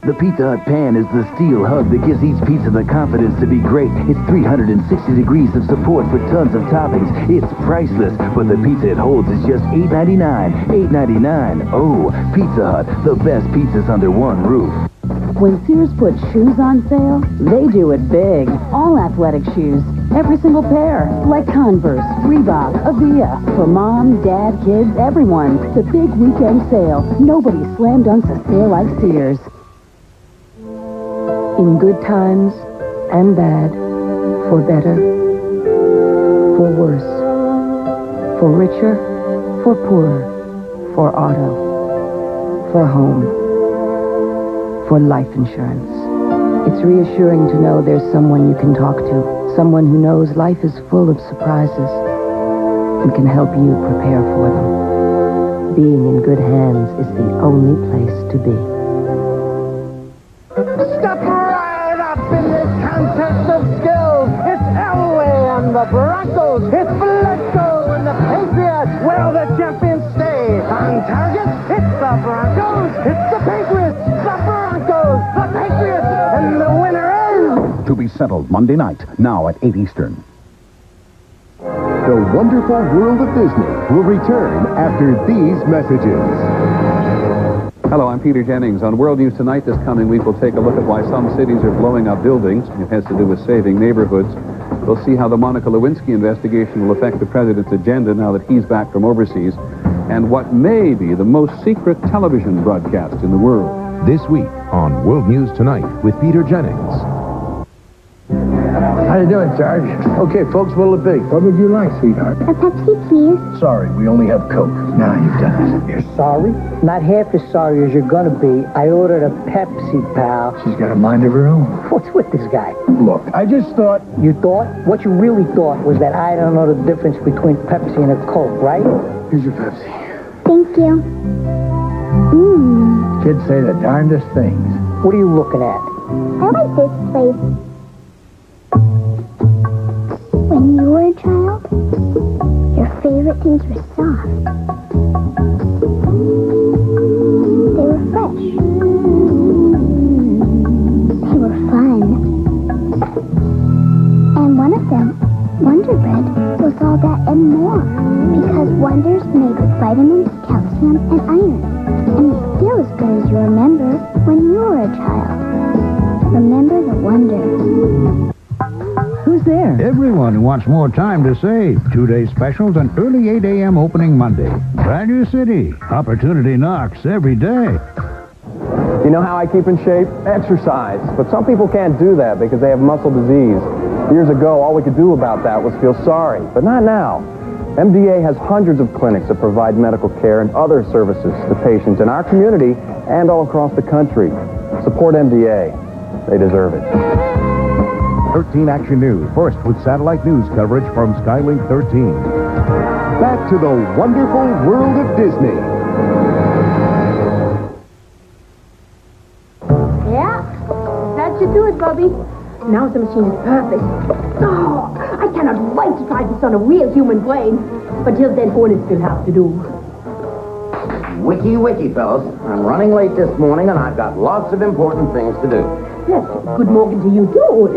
The Pizza Hut pan is the steel hug that gives each pizza the confidence to be great. It's 360 degrees of support for tons of toppings. It's priceless, but the pizza it holds is just $8.99. $8.99. Oh, Pizza Hut, the best pizzas under one roof. When Sears puts shoes on sale, they do it big. All athletic shoes. Every single pair. Like Converse, Reebok, Avia. For mom, dad, kids, everyone. The big weekend sale. Nobody slam dunks a sale like Sears. In good times and bad, for better, for worse, for richer, for poorer, for auto, for home, for life insurance. It's reassuring to know there's someone you can talk to, someone who knows life is full of surprises and can help you prepare for them. Being in good hands is the only place to be. Step right up in this contest of skills. It's Elway and the Broncos. It's Bledsoe and the Patriots. Will the champions stay on target? It's the Broncos. It's the Patriots. The Broncos. To be settled Monday night, now at 8 Eastern. The Wonderful World of Disney will return after these messages. Hello, I'm Peter Jennings. On World News Tonight this coming week, we'll take a look at why some cities are blowing up buildings. It has to do with saving neighborhoods. We'll see how the Monica Lewinsky investigation will affect the president's agenda now that he's back from overseas, and what may be the most secret television broadcast in the world. This week on World News Tonight with Peter Jennings. How you doing, Sarge? Okay, folks, what'll it be? What would you like, sweetheart? A Pepsi, please. Sorry, we only have Coke. Now you've done it. You're sorry? Not half as sorry as you're gonna be. I ordered a Pepsi, pal. She's got a mind of her own. What's with this guy? Look, I just thought... You thought? What you really thought was that I don't know the difference between Pepsi and a Coke, right? Here's your Pepsi. Thank you. Kids say the darndest things. What are you looking at? I like this place. When you were a child, your favorite things were soft. They were fresh. They were fun. And one of them, Wonder Bread, was all that and more. Because Wonder's made with vitamins, calcium, and iron. And it's still as good as you remember when you were a child. Remember the Wonder. Who's there? Everyone who wants more time to save. 2-day specials and early 8 a.m. opening Monday. Value City. Opportunity knocks every day. You know how I keep in shape? Exercise. But some people can't do that because they have muscle disease. Years ago, all we could do about that was feel sorry. But not now. MDA has hundreds of clinics that provide medical care and other services to patients in our community and all across the country. Support MDA. They deserve it. 13 Action News, first with satellite news coverage from Skylink 13. Back to the wonderful world of Disney. Yeah, that should do it, Bubby. Now the machine is perfect. Oh, I cannot wait to try this on a real human brain. But till then, all it still have to do. Wiki, fellows. I'm running late this morning, and I've got lots of important things to do. Yes, good morning to you, too.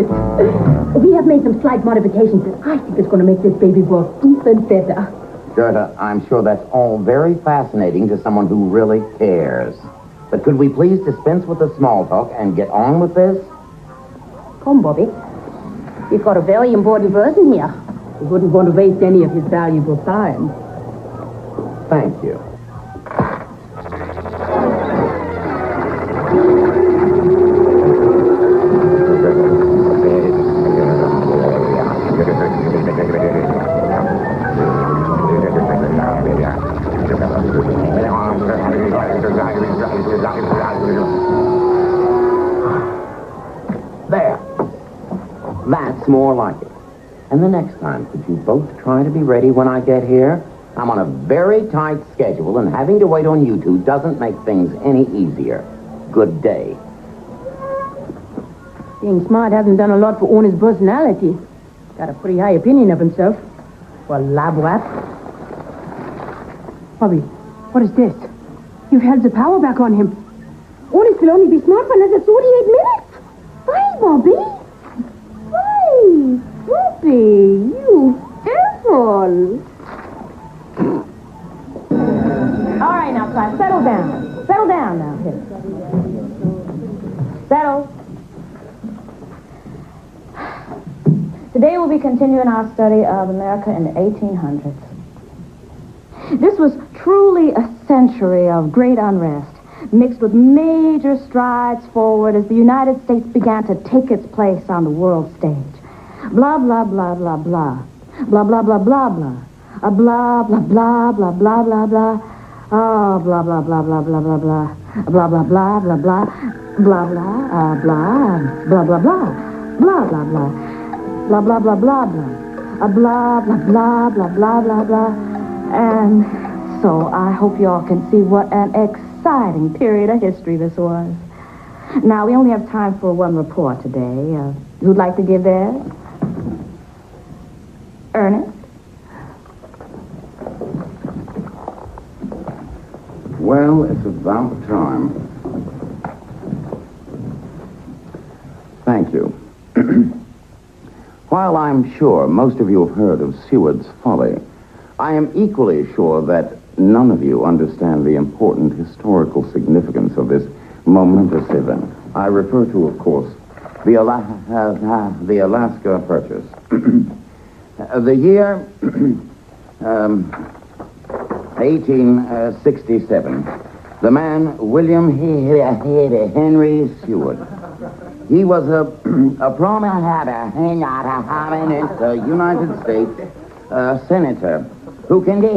We have made some slight modifications that I think is going to make this baby work even better. Gerda, I'm sure that's all very fascinating to someone who really cares. But could we please dispense with the small talk and get on with this? Come, Bobby. We've got a very important person here. We wouldn't want to waste any of his valuable time. Thank you. There. That's more like it. And the next time, could you both try to be ready when I get here? I'm on a very tight schedule, and having to wait on you two doesn't make things any easier. Good day. Being smart hasn't done a lot for Orna's personality. Got a pretty high opinion of himself. Well, lab rat. Bobby, what is this? You've held the power back on him. Orna will only be smart for another 48 minutes. Hey, Bobby. Hey, Bobby, you devil. All right, now, class, settle down. Settle down now. Here. Settle. Today we'll be continuing our study of America in the 1800s. This was truly a century of great unrest, mixed with major strides forward as the United States began to take its place on the world stage. Blah, blah, blah, blah, blah. Blah, blah, blah, blah, blah. A blah, blah, blah, blah, blah, blah, blah. Oh, blah, blah, blah, blah, blah, blah, blah. Blah, blah, blah, blah, blah. Blah, blah, blah, blah, blah, blah. Blah, blah, blah. Blah, blah, blah, blah, blah. A blah, blah, blah, blah, blah, blah, blah. And so I hope you all can see what an exciting period of history this was. Now, we only have time for one report today. Who'd like to give theirs? Ernest? Well, it's about time. Thank you. While I'm sure most of you have heard of Seward's Folly, I am equally sure that none of you understand the important historical significance of this momentous event. I refer to, of course, the Alaska Purchase. The year 1867. The man, William Henry Seward. He was a prominent United States senator who can be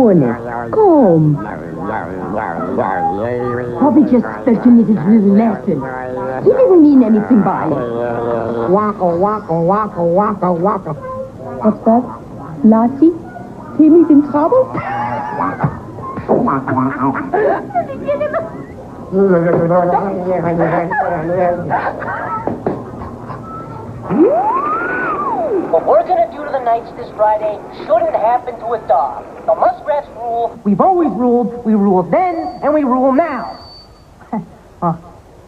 Ernest, come. Bobby just felt you needed a little lesson. He didn't mean anything by it. Waka, waka, waka, waka, waka. What's that? Lassie? Timmy's in trouble? What we're gonna do to the Knights this Friday shouldn't happen to a dog. The Muskrats rule. We've always ruled. We ruled then, and we rule now. Oh,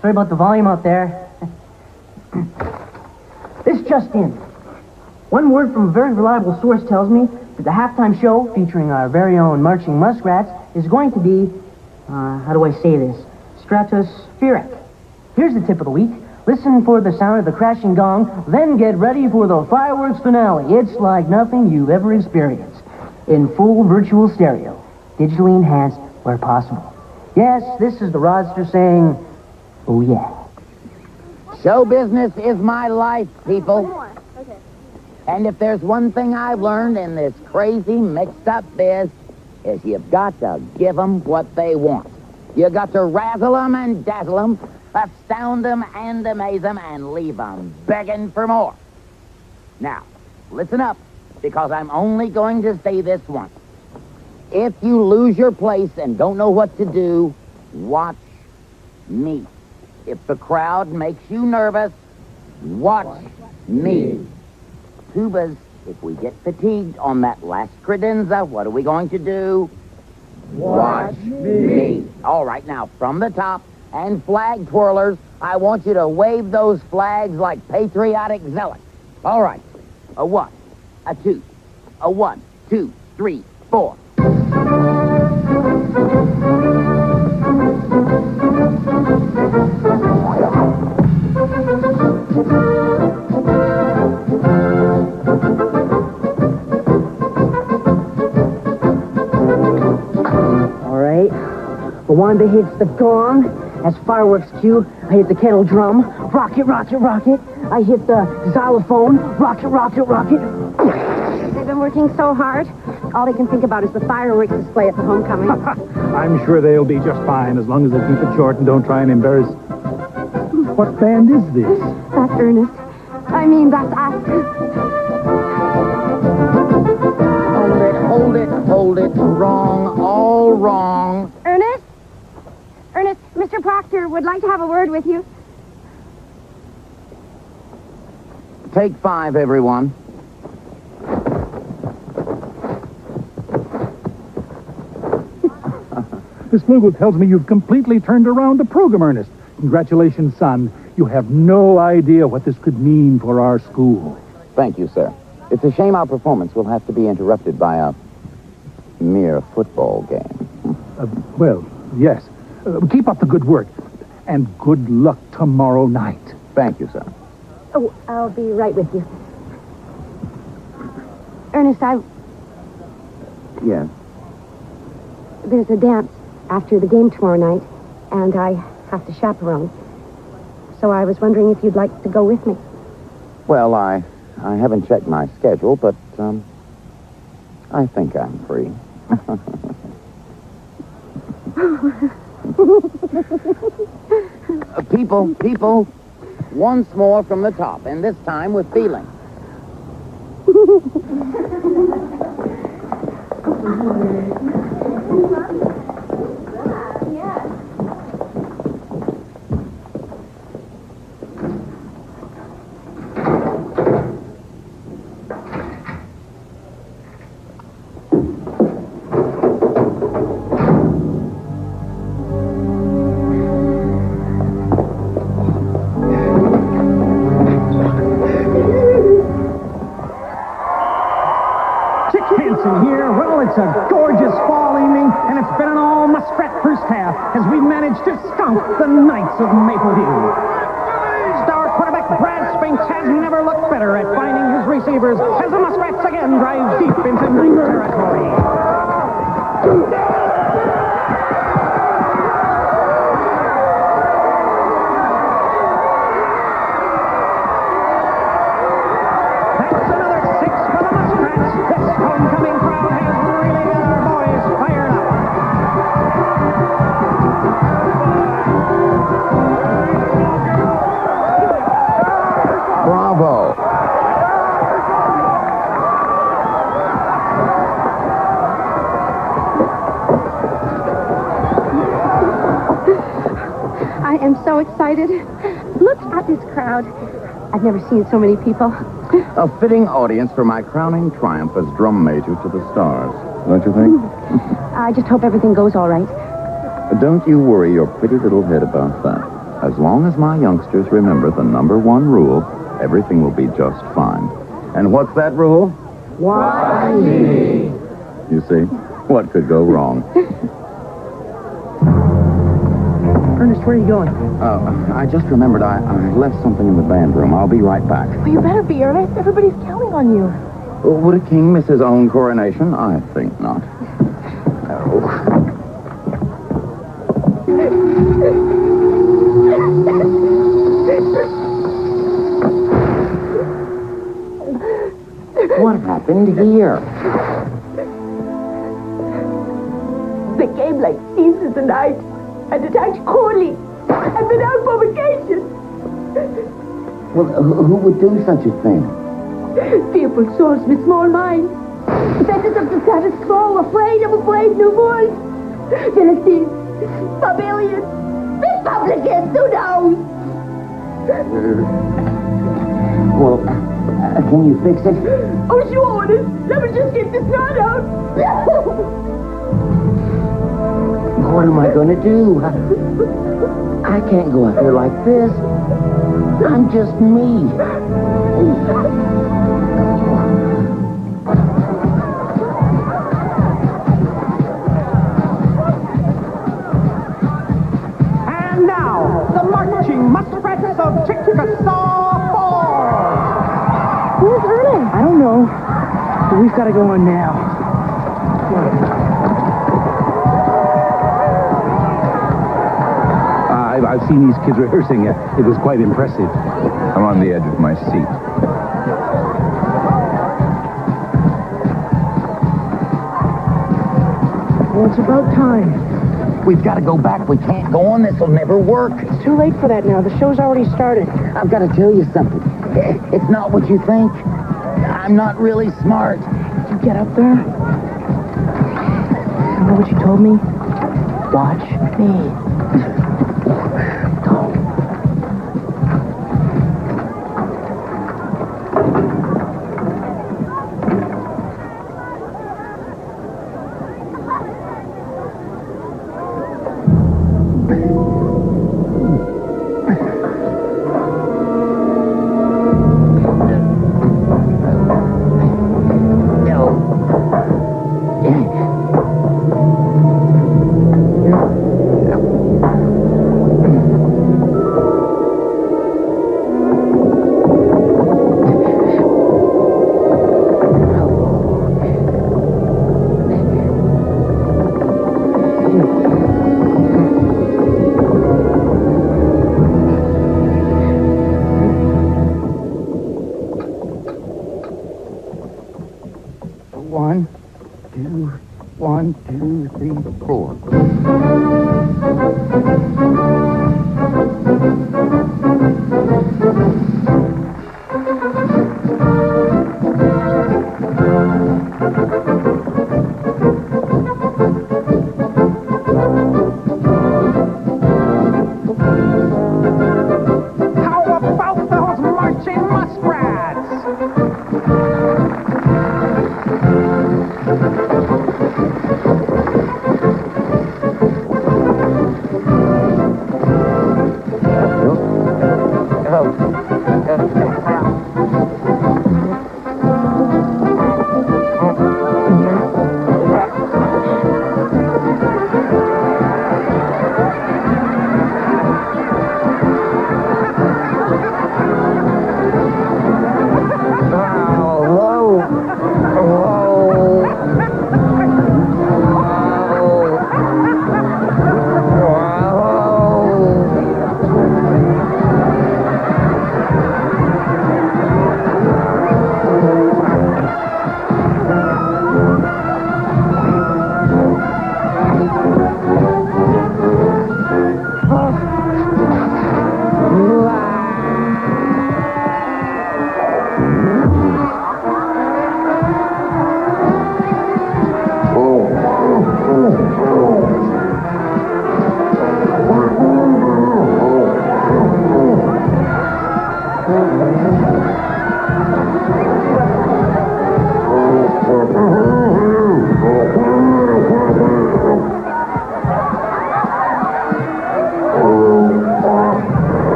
sorry about the volume out there. This just in. One word from a very reliable source tells me that the halftime show featuring our very own marching muskrats is going to be, how do I say this? Stratospheric. Here's the tip of the week. Listen for the sound of the crashing gong, then get ready for the fireworks finale. It's like nothing you've ever experienced. In full virtual stereo, digitally enhanced where possible. Yes, this is the Rodster saying, oh yeah. Show business is my life, people. Okay. And if there's one thing I've learned in this crazy, mixed-up biz, is you've got to give them what they want. You got to razzle them and dazzle them, astound them and amaze them, and leave them begging for more. Now, listen up, because I'm only going to say this once. If you lose your place and don't know what to do, watch me. If the crowd makes you nervous, watch me. Tubas, if we get fatigued on that last credenza, what are we going to do? Watch me. All right, now, from the top, and flag twirlers, I want you to wave those flags like patriotic zealots. All right. A 1, a 2, a 1, 2, 3, 4. All right. Wanda hits the gong. As fireworks cue, I hit the kettle drum. Rocket, rocket, rocket. I hit the xylophone. Rocket, rocket, rocket. They've been working so hard. All they can think about is the fireworks display at the homecoming. I'm sure they'll be just fine as long as they keep it short and don't try and embarrass. What band is this? That's Ernest. I mean, that's us. Hold it. Wrong, all wrong. Ernest? Ernest, Mr. Proctor would like to have a word with you. Take 5, everyone. Miss Flugel tells me you've completely turned around the program, Ernest. Congratulations, son. You have no idea what this could mean for our school. Thank you, sir. It's a shame our performance will have to be interrupted by a mere football game. Well, yes. Keep up the good work. And good luck tomorrow night. Thank you, sir. Oh, I'll be right with you. Ernest, Yes. there's a dance after the game tomorrow night, and I have to chaperone. So I was wondering if you'd like to go with me. Well, I haven't checked my schedule, but, I think I'm free. People, once more from the top, and this time with feeling. In here, well, it's a gorgeous fall evening, and it's been an all muskrat first half as we managed to skunk the Knights of Mapleview. Star quarterback Brad Spinks has never looked better at finding his receivers as the Muskrats again drive deep into Knight territory. Bravo. I am so excited. Look at this crowd. I've never seen so many people. A fitting audience for my crowning triumph as drum major to the stars, don't you think? I just hope everything goes all right. Don't you worry your pretty little head about that. As long as my youngsters remember the number one rule, everything will be just fine. And what's that rule? Why me? You see, what could go wrong? Ernest, where are you going? I just remembered I left something in the band room. I'll be right back. Well, you better be, Ernest. Everybody's counting on you. Would a king miss his own coronation? I think not. What happened here? They came like thieves in the night and attacked Corley and without provocation. Well, who would do such a thing? Fearful souls with small minds. Defenders of the status quo, afraid of a brave new world. Philistines, barbarians, Republicans, who knows? Well, can you fix it? Oh, sure, Ernest. Let me just get this knot out. What am I going to do? I can't go out there like this. I'm just me. And now, the marching muskrats of Chickasaw Falls. Where's Ernest? I don't know. But we've got to go on now. I've seen these kids rehearsing. It was quite impressive. I'm on the edge of my seat. Well, it's about time. We've got to go back. We can't go on. This will never work. It's too late for that now. The show's already started. I've got to tell you something. It's not what you think. I'm not really smart. Did you get up there? You know what you told me? Watch me. 1, 2, 1, 2, 3, 4. How about those marching muskrats?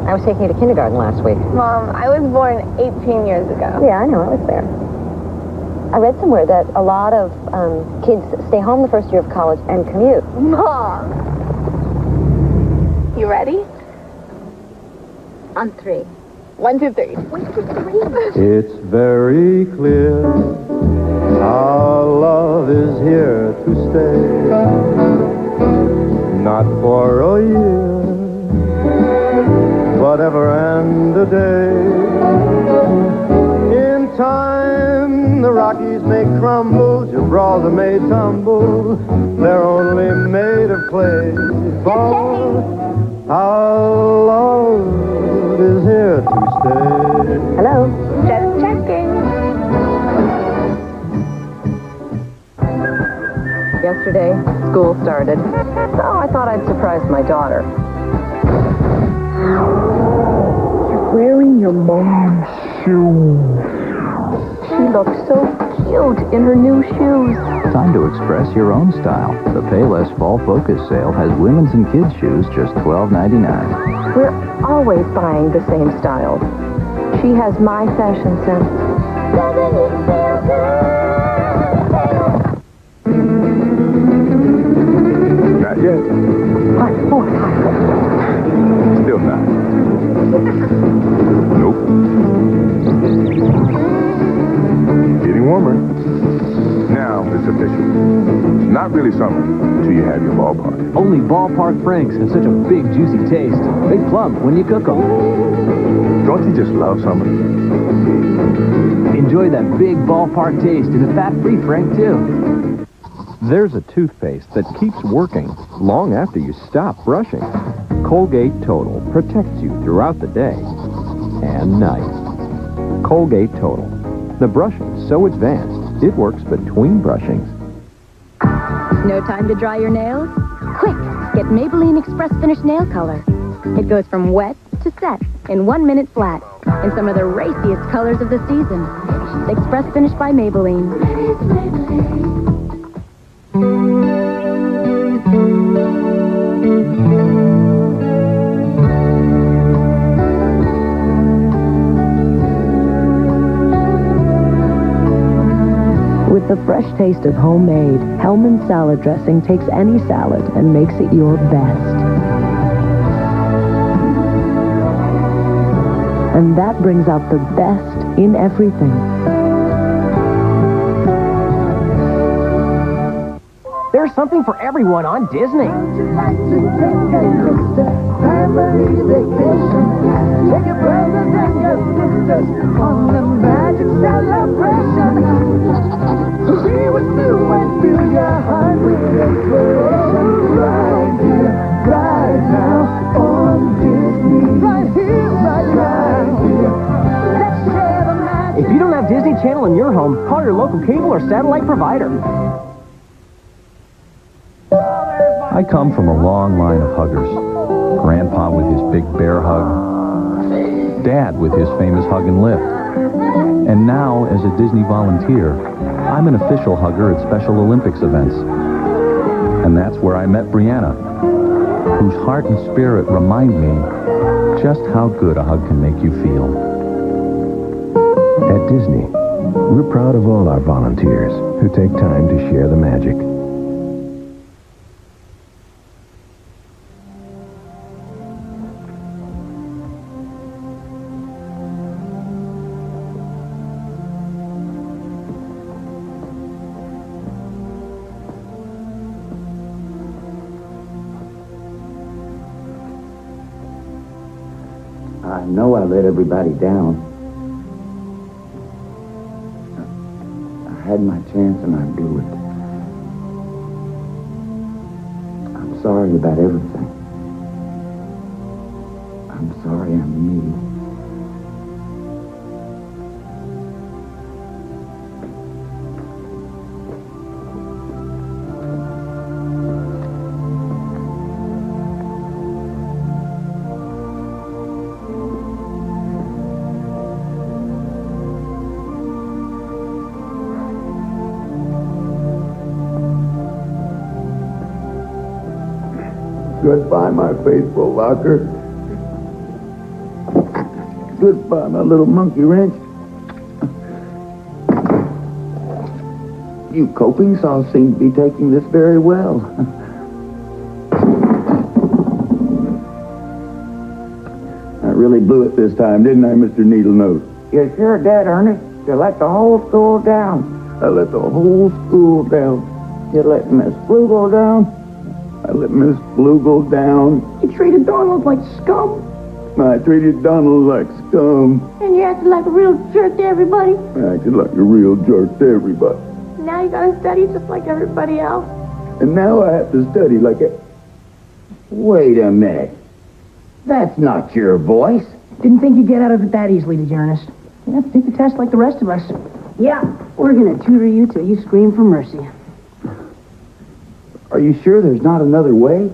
I was taking you to kindergarten last week. Mom, I was born 18 years ago. Yeah, I know. I was there. I read somewhere that a lot of kids stay home the first year of college and commute. Mom! You ready? On 3. 1, 2, 3. 1, 2, 3. It's very clear our love is here to stay. Not for a year, but ever and a day. In time, the Rockies may crumble, Gibraltar may tumble. They're only made of clay. But our love is here to stay. Hello? Just checking. Yesterday, school started. So I thought I'd surprise my daughter. You're wearing your mom's shoes. She looks so cute in her new shoes. Time to express your own style. The Payless Fall Focus Sale has women's and kids' shoes just $12.99. We're always buying the same styles. She has my fashion sense. Not yet. Still not. Nope. Getting warmer. Now it's official. Not really summer until you have your ballpark. Only Ballpark Franks have such a big, juicy taste. They plump when you cook them. Don't you just love summer? Enjoy that big Ballpark taste in a fat-free Frank, too. There's a toothpaste that keeps working long after you stop brushing. Colgate Total protects you throughout the day and night. Colgate Total. The brushing's so advanced, it works between brushings. No time to dry your nails? Quick, get Maybelline Express Finish Nail Color. It goes from wet to set in 1 minute flat in some of the raciest colors of the season. Express Finish by Maybelline. With the fresh taste of homemade, Hellman salad dressing takes any salad and makes it your best. And that brings out the best in everything. There's something for everyone on Disney. Family vacation. Take your brothers and your sisters on the magic celebration. Be with you and fill your heart with inspiration. Right here, right now on Disney. Right here, right here. Let's share the magic. If you don't have Disney Channel in your home, call your local cable or satellite provider. I come from a long line of huggers. Grandpa with his big bear hug. Dad with his famous hug and lift. And now, as a Disney volunteer, I'm an official hugger at Special Olympics events. And that's where I met Brianna, whose heart and spirit remind me just how good a hug can make you feel. At Disney, we're proud of all our volunteers who take time to share the magic. I know I let everybody down. I had my chance and I blew it. I'm sorry about everything. I'm sorry I'm me. Goodbye, my faithful locker. Goodbye, my little monkey wrench. You coping saws seem to be taking this very well. I really blew it this time, didn't I, Mr. Needle Nose? You sure did, Ernest. You let the whole school down. I let the whole school down. You let Miss Flugel down. I let Miss Flugel down. You treated Donald like scum. I treated Donald like scum. And you acted like a real jerk to everybody. I acted like a real jerk to everybody. Now you gotta study just like everybody else. And now I have to study like a... Wait a minute. That's not your voice. Didn't think you'd get out of it that easily, did you, Ernest? You have to take the test like the rest of us. Yeah, we're gonna tutor you till you scream for mercy. Are you sure there's not another way?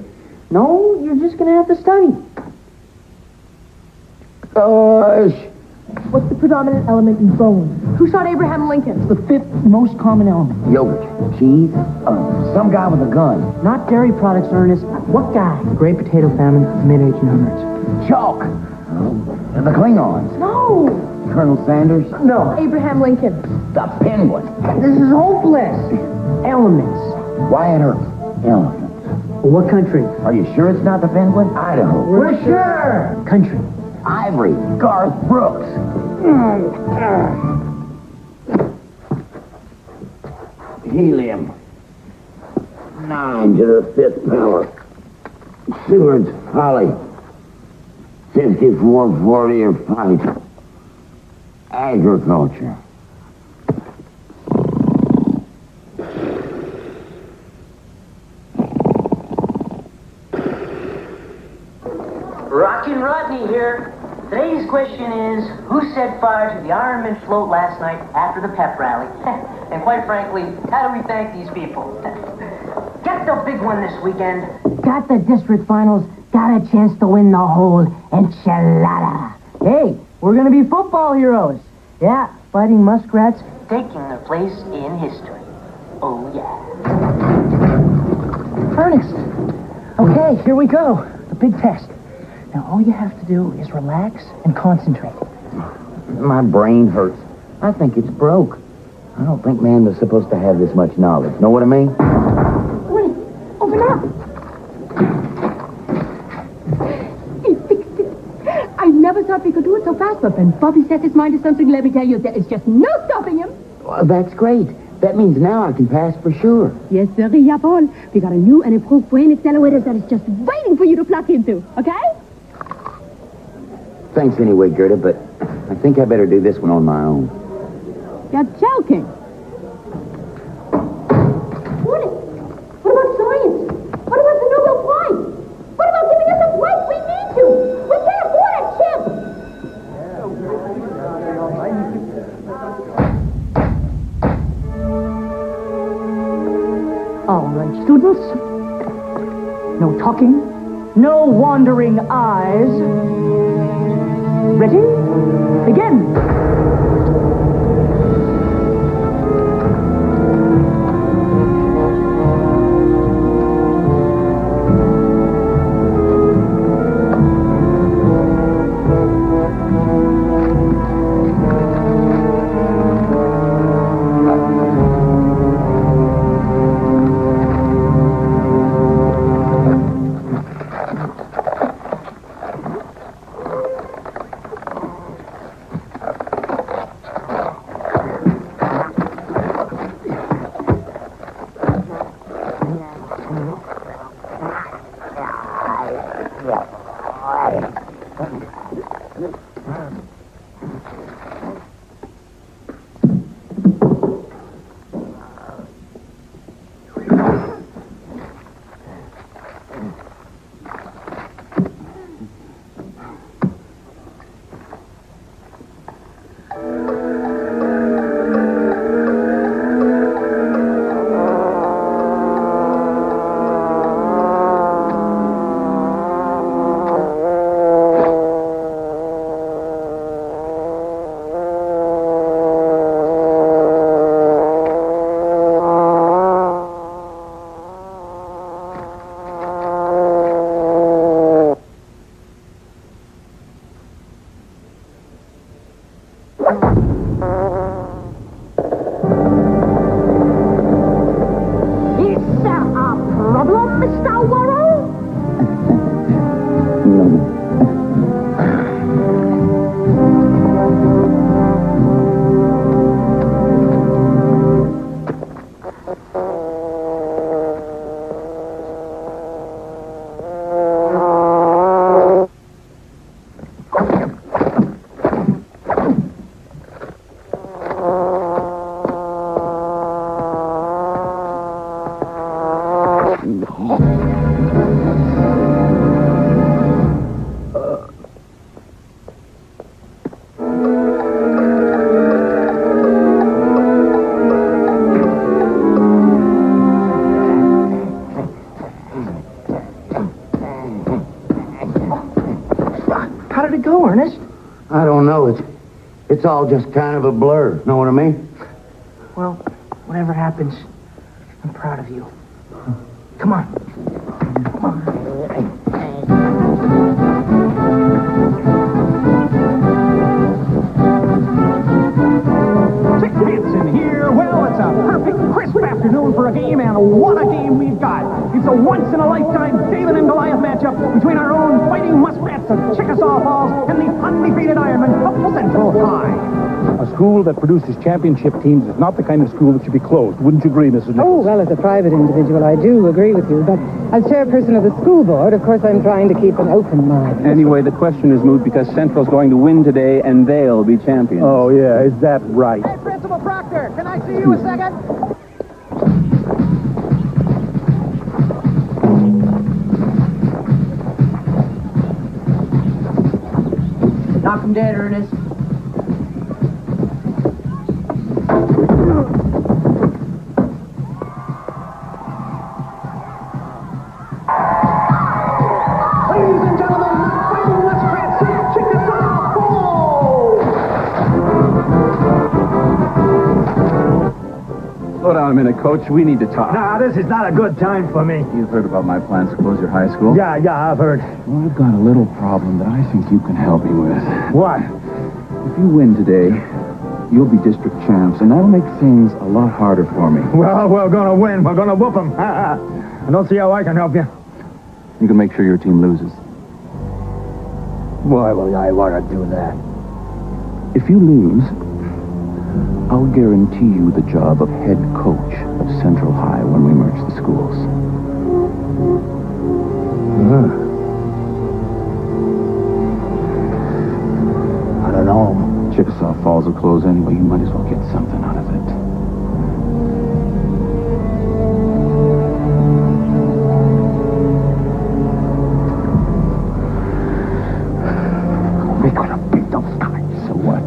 No, you're just gonna have to study. Gosh. What's the predominant element in bone? Who shot Abraham Lincoln? The fifth most common element. Yogurt, cheese, some guy with a gun. Not dairy products, Ernest. What guy? The Great Potato Famine of the mid-1800s. chalk. The Klingons. No! Colonel Sanders. No. Abraham Lincoln. The Penguin. This is hopeless. Elements. Wyett Earp. Elephant. What country? Are you sure it's not the Penguin? Idaho. We're sure. Country. Ivory. Garth Brooks. Helium. 9 to the 5th power. Seward's Folly. 5440 or fight. Agriculture. Rockin' Rodney here. Today's question is, who set fire to the armament float last night after the pep rally? And quite frankly, how do we thank these people? Get the big one this weekend. Got the district finals. Got a chance to win the whole enchilada. Hey, we're gonna be football heroes. Yeah, fighting muskrats. Taking their place in history. Oh, yeah. Ernest. Okay, here we go. The big test. Now, all you have to do is relax and concentrate. My brain hurts. I think it's broke. I don't think man was supposed to have this much knowledge. Know what I mean? Wait, open up. He fixed it. I never thought we could do it so fast, but when Bobby sets his mind to something, let me tell you, there is just no stopping him. Well, that's great. That means now I can pass for sure. Yes, sir, Paul. We got a new and improved brain accelerator that is just waiting for you to plug into, okay? Thanks anyway, Gerda, but I think I better do this one on my own. You're joking. What about science? What about the Nobel Prize? What about giving us a break? We need to. We can't afford a chip. All right, students. No talking. No wandering eyes. Ready? Begin. How did it go, Ernest? I don't know. It's all just kind of a blur. Know what I mean? Well, whatever happens, I'm proud of you. Come on. Come on. a once-in-a-lifetime David and Goliath matchup between our own fighting muskrats of Chickasaw Falls and the undefeated Ironmen of Central High. A school that produces championship teams is not the kind of school that should be closed. Wouldn't you agree, Mrs. Nichols? Oh, well, as a private individual, I do agree with you. But as chairperson of the school board, of course, I'm trying to keep an open mind. Anyway, the question is moot because Central's going to win today, and they'll be champions. Oh, yeah, is that right? Hey, Principal Proctor, can I see you a second? Knock him dead, Ernest. Ladies and gentlemen, fighting muskrats of Chickasaw Falls! Slow down a minute, Coach. We need to talk. Nah, this is not a good time for me. You've heard about my plans to close your high school? Yeah, I've heard. Well, I've got a little problem that I think you can help me with. What? If you win today, you'll be district champs, and that'll make things a lot harder for me. Well, we're gonna win. We're gonna whoop them. I don't see how I can help you. You can make sure your team loses. Why will I want to do that? If you lose, I'll guarantee you the job of head coach of Central High when we merge the schools. I don't know. Chickasaw Falls will close anyway. You might as well get something out of it. We're gonna beat those guys. So what?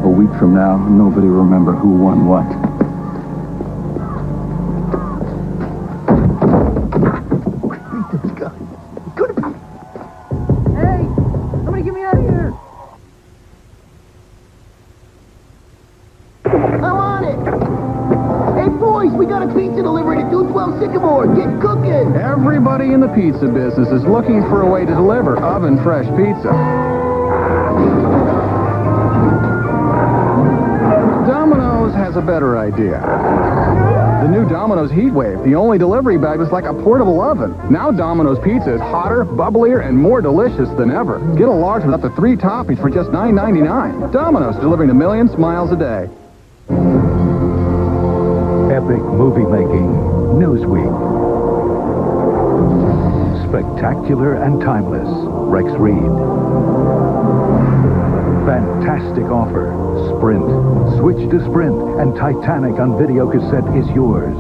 A week from now, nobody will remember who won what. Hey, somebody get me out of here. I'm on it! Hey, boys, we got a pizza delivery to 212 Sycamore. Get cooking! Everybody in the pizza business is looking for a way to deliver oven-fresh pizza. Domino's has a better idea. The new Domino's Heatwave, the only delivery bag that's like a portable oven. Now Domino's Pizza is hotter, bubblier, and more delicious than ever. Get a large with up to 3 toppings for just $9.99. Domino's, delivering to millions miles a day. Epic movie making. Newsweek. Spectacular and timeless. Rex Reed. Fantastic offer. Sprint. Switch to Sprint, and Titanic on video cassette is yours.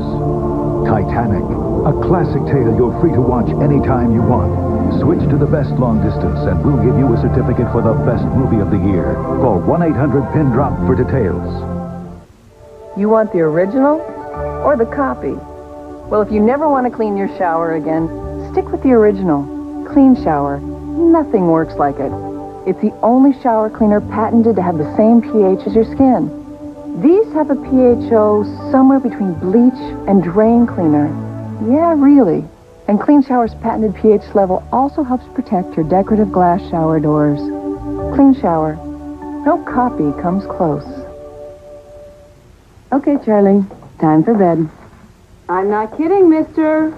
Titanic. A classic tale you're free to watch anytime you want. Switch to the best long distance, and we'll give you a certificate for the best movie of the year. Call 1-800-PIN-DROP for details. You want the original or the copy? Well, if you never want to clean your shower again, stick with the original. Clean Shower. Nothing works like it. It's the only shower cleaner patented to have the same pH as your skin. These have a pHO somewhere between bleach and drain cleaner. Yeah, really. And Clean Shower's patented pH level also helps protect your decorative glass shower doors. Clean Shower. No copy comes close. Okay, Charlie. Time for bed. I'm not kidding, mister.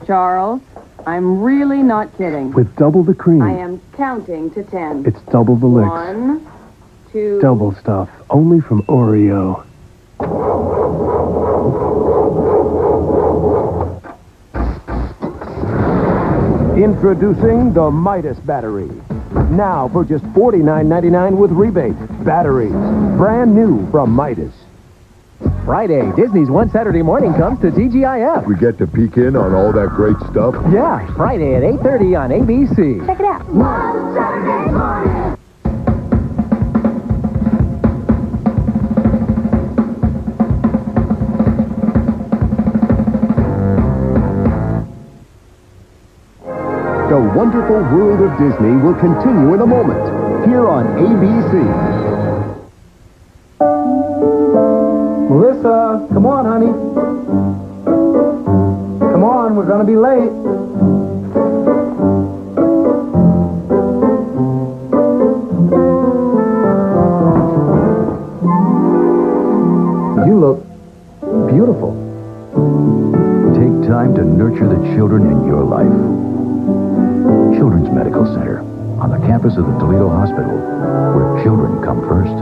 Charles, I'm really not kidding. With double the cream. I am counting to 10. It's double the licks. 1, 2... Double stuff. Only from Oreo. Introducing the Midas battery. Now for just $49.99 with rebate. Batteries. Brand new from Midas. Friday, Disney's One Saturday Morning comes to TGIF. We get to peek in on all that great stuff? Yeah, Friday at 8:30 on ABC. Check it out. One Saturday morning. The Wonderful World of Disney will continue in a moment, here on ABC. Melissa, come on, honey. Come on, we're gonna be late. You look beautiful. Take time to nurture nurture the children in your life. Children's Medical Center, on the campus of the Toledo Hospital, where children come first.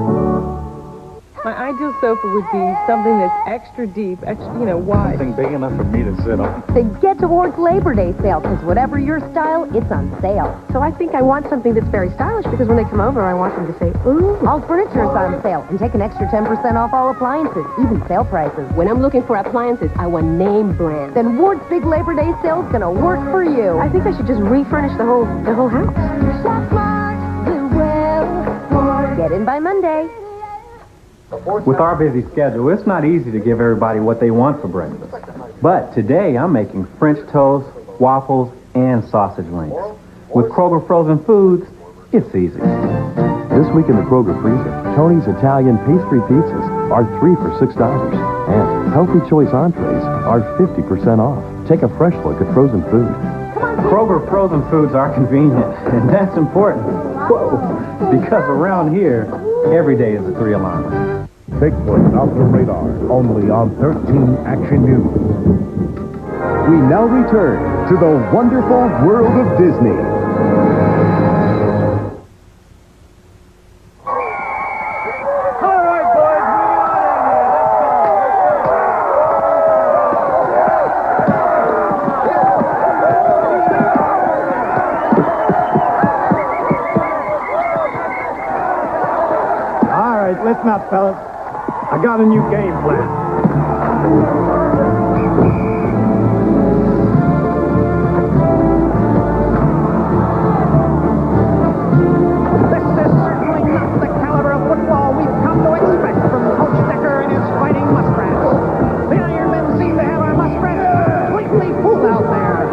My ideal sofa would be something that's extra deep, wide. Something big enough for me to sit on. Then get towards Labor Day sale, because whatever your style, it's on sale. So I think I want something that's very stylish, because when they come over, I want them to say, ooh. All furniture is on sale, and take an extra 10% off all appliances, even sale prices. When I'm looking for appliances, I want name brand. Then Ward's big Labor Day sale is going to work for you. I think I should just refurnish the whole house. Get in by Monday. With our busy schedule, it's not easy to give everybody what they want for breakfast. But today, I'm making French toast, waffles, and sausage links. With Kroger Frozen Foods, it's easy. This week in the Kroger freezer, Tony's Italian pastry pizzas are 3 for $6. And Healthy Choice entrees are 50% off. Take a fresh look at frozen food. Kroger Frozen Foods are convenient, and that's important. Whoa! Because around here, every day is a 3-alarmer. Bigfoot off the radar, only on 13 Action News. We now return to the wonderful world of Disney. Listen up, fellas. I got a new game plan. This is certainly not the caliber of football we've come to expect from Coach Decker and his fighting muskrats. The Ironmen seem to have our muskrats completely fooled out there.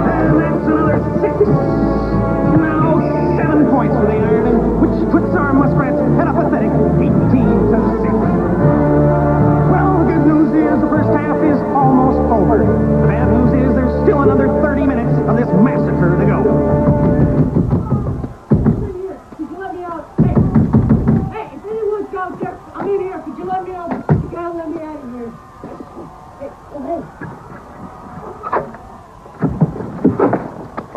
And that's another 6. Now 7 points for the Ironmen, which puts our muskrats at a pathetic 18-6. Well, the good news is the first half is almost over. The bad news is there's still another 30 minutes of this massacre to go. Could you let me out? Hey, if anyone's out there, I'm in here. Could you let me out? You gotta let me out of here. Hey, oh,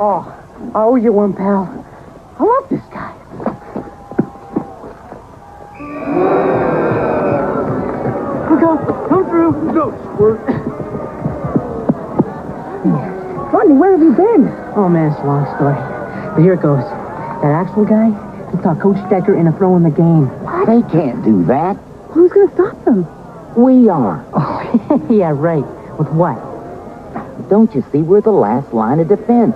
Oh, I owe you one, pal. I love this guy. Come through. Go, Squirt. Rodney, where have you been? Oh, man, it's a long story. But here it goes. That Axel guy, he taught Coach Decker into throwing the game. They can't do that. Who's going to stop them? We are. Oh, yeah, right. With what? Don't you see we're the last line of defense?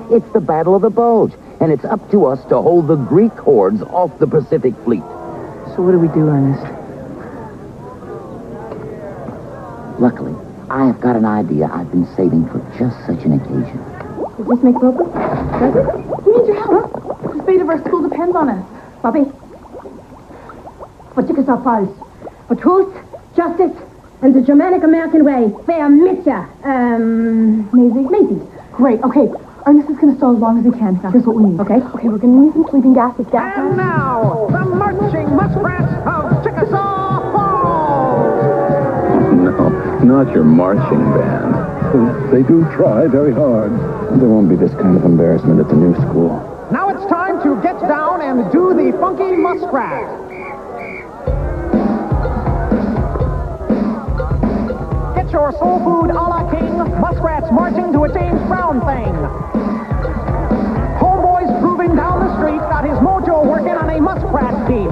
It's the Battle of the Bulge, and it's up to us to hold the Greek hordes off the Pacific Fleet. So what do we do, Ernest? Luckily, I have got an idea I've been saving for just such an occasion. Does this make progress? Does it? We need your help. The fate of our school depends on us. Bobby. For Chickasaw Falls. For truth, justice, and the Germanic American way. Fair Mitya. Maisie. Great, okay. Ernest is going to stall as long as he can. Now, here's what we need, okay? Okay, we're going to need some sleeping gas with gas. And now, the marching muskrats of Chickasaw Falls! No, not your marching band. They do try very hard. There won't be this kind of embarrassment at the new school. Now it's time to get down and do the funky muskrat. Get your soul food a la king. Muskrats marching to a James Brown thing. Homeboy's proving down the street, got his mojo working on a muskrat beat.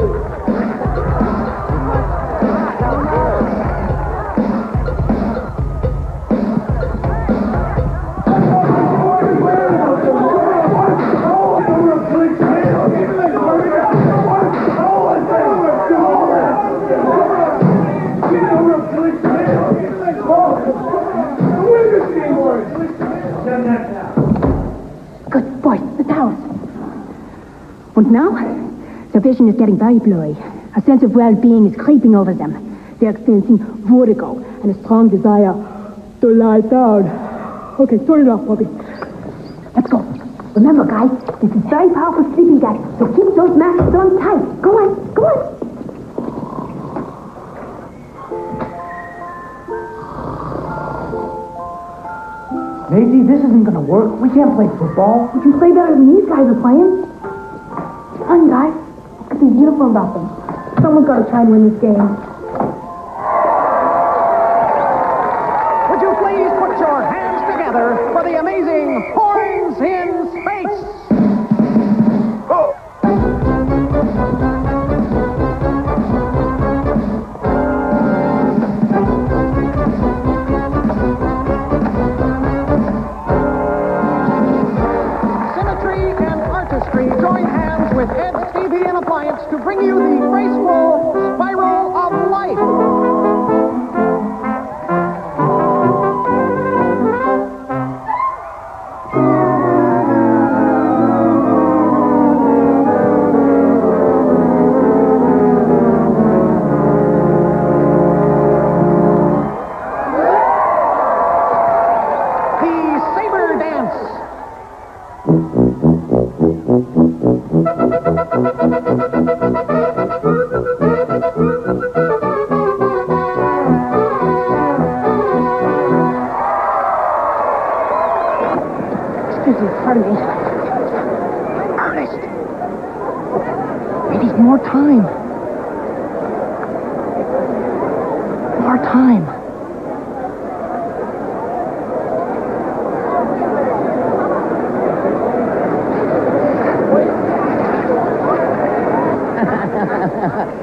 Good boy, the house. And now, their vision is getting very blurry. A sense of well-being is creeping over them. They're experiencing vertigo and a strong desire to lie down. Okay, turn it off, Bobby. Let's go. Remember, guys, this is very powerful sleeping gas, so keep those masks on tight. Go on. Daisy, this isn't gonna work. We can't play football. We can play better than these guys are playing. Come on, guys. Look at these uniforms off them. Someone's got to try and win this game. Would you please put your hands together for the amazing Horns in Space? Symmetry and artistry join hands with Ed, Stevie, and Appliance to bring you the graceful Spiral of Life. The Saber Dance. Excuse me, pardon me. Ernest! We need more time. More time.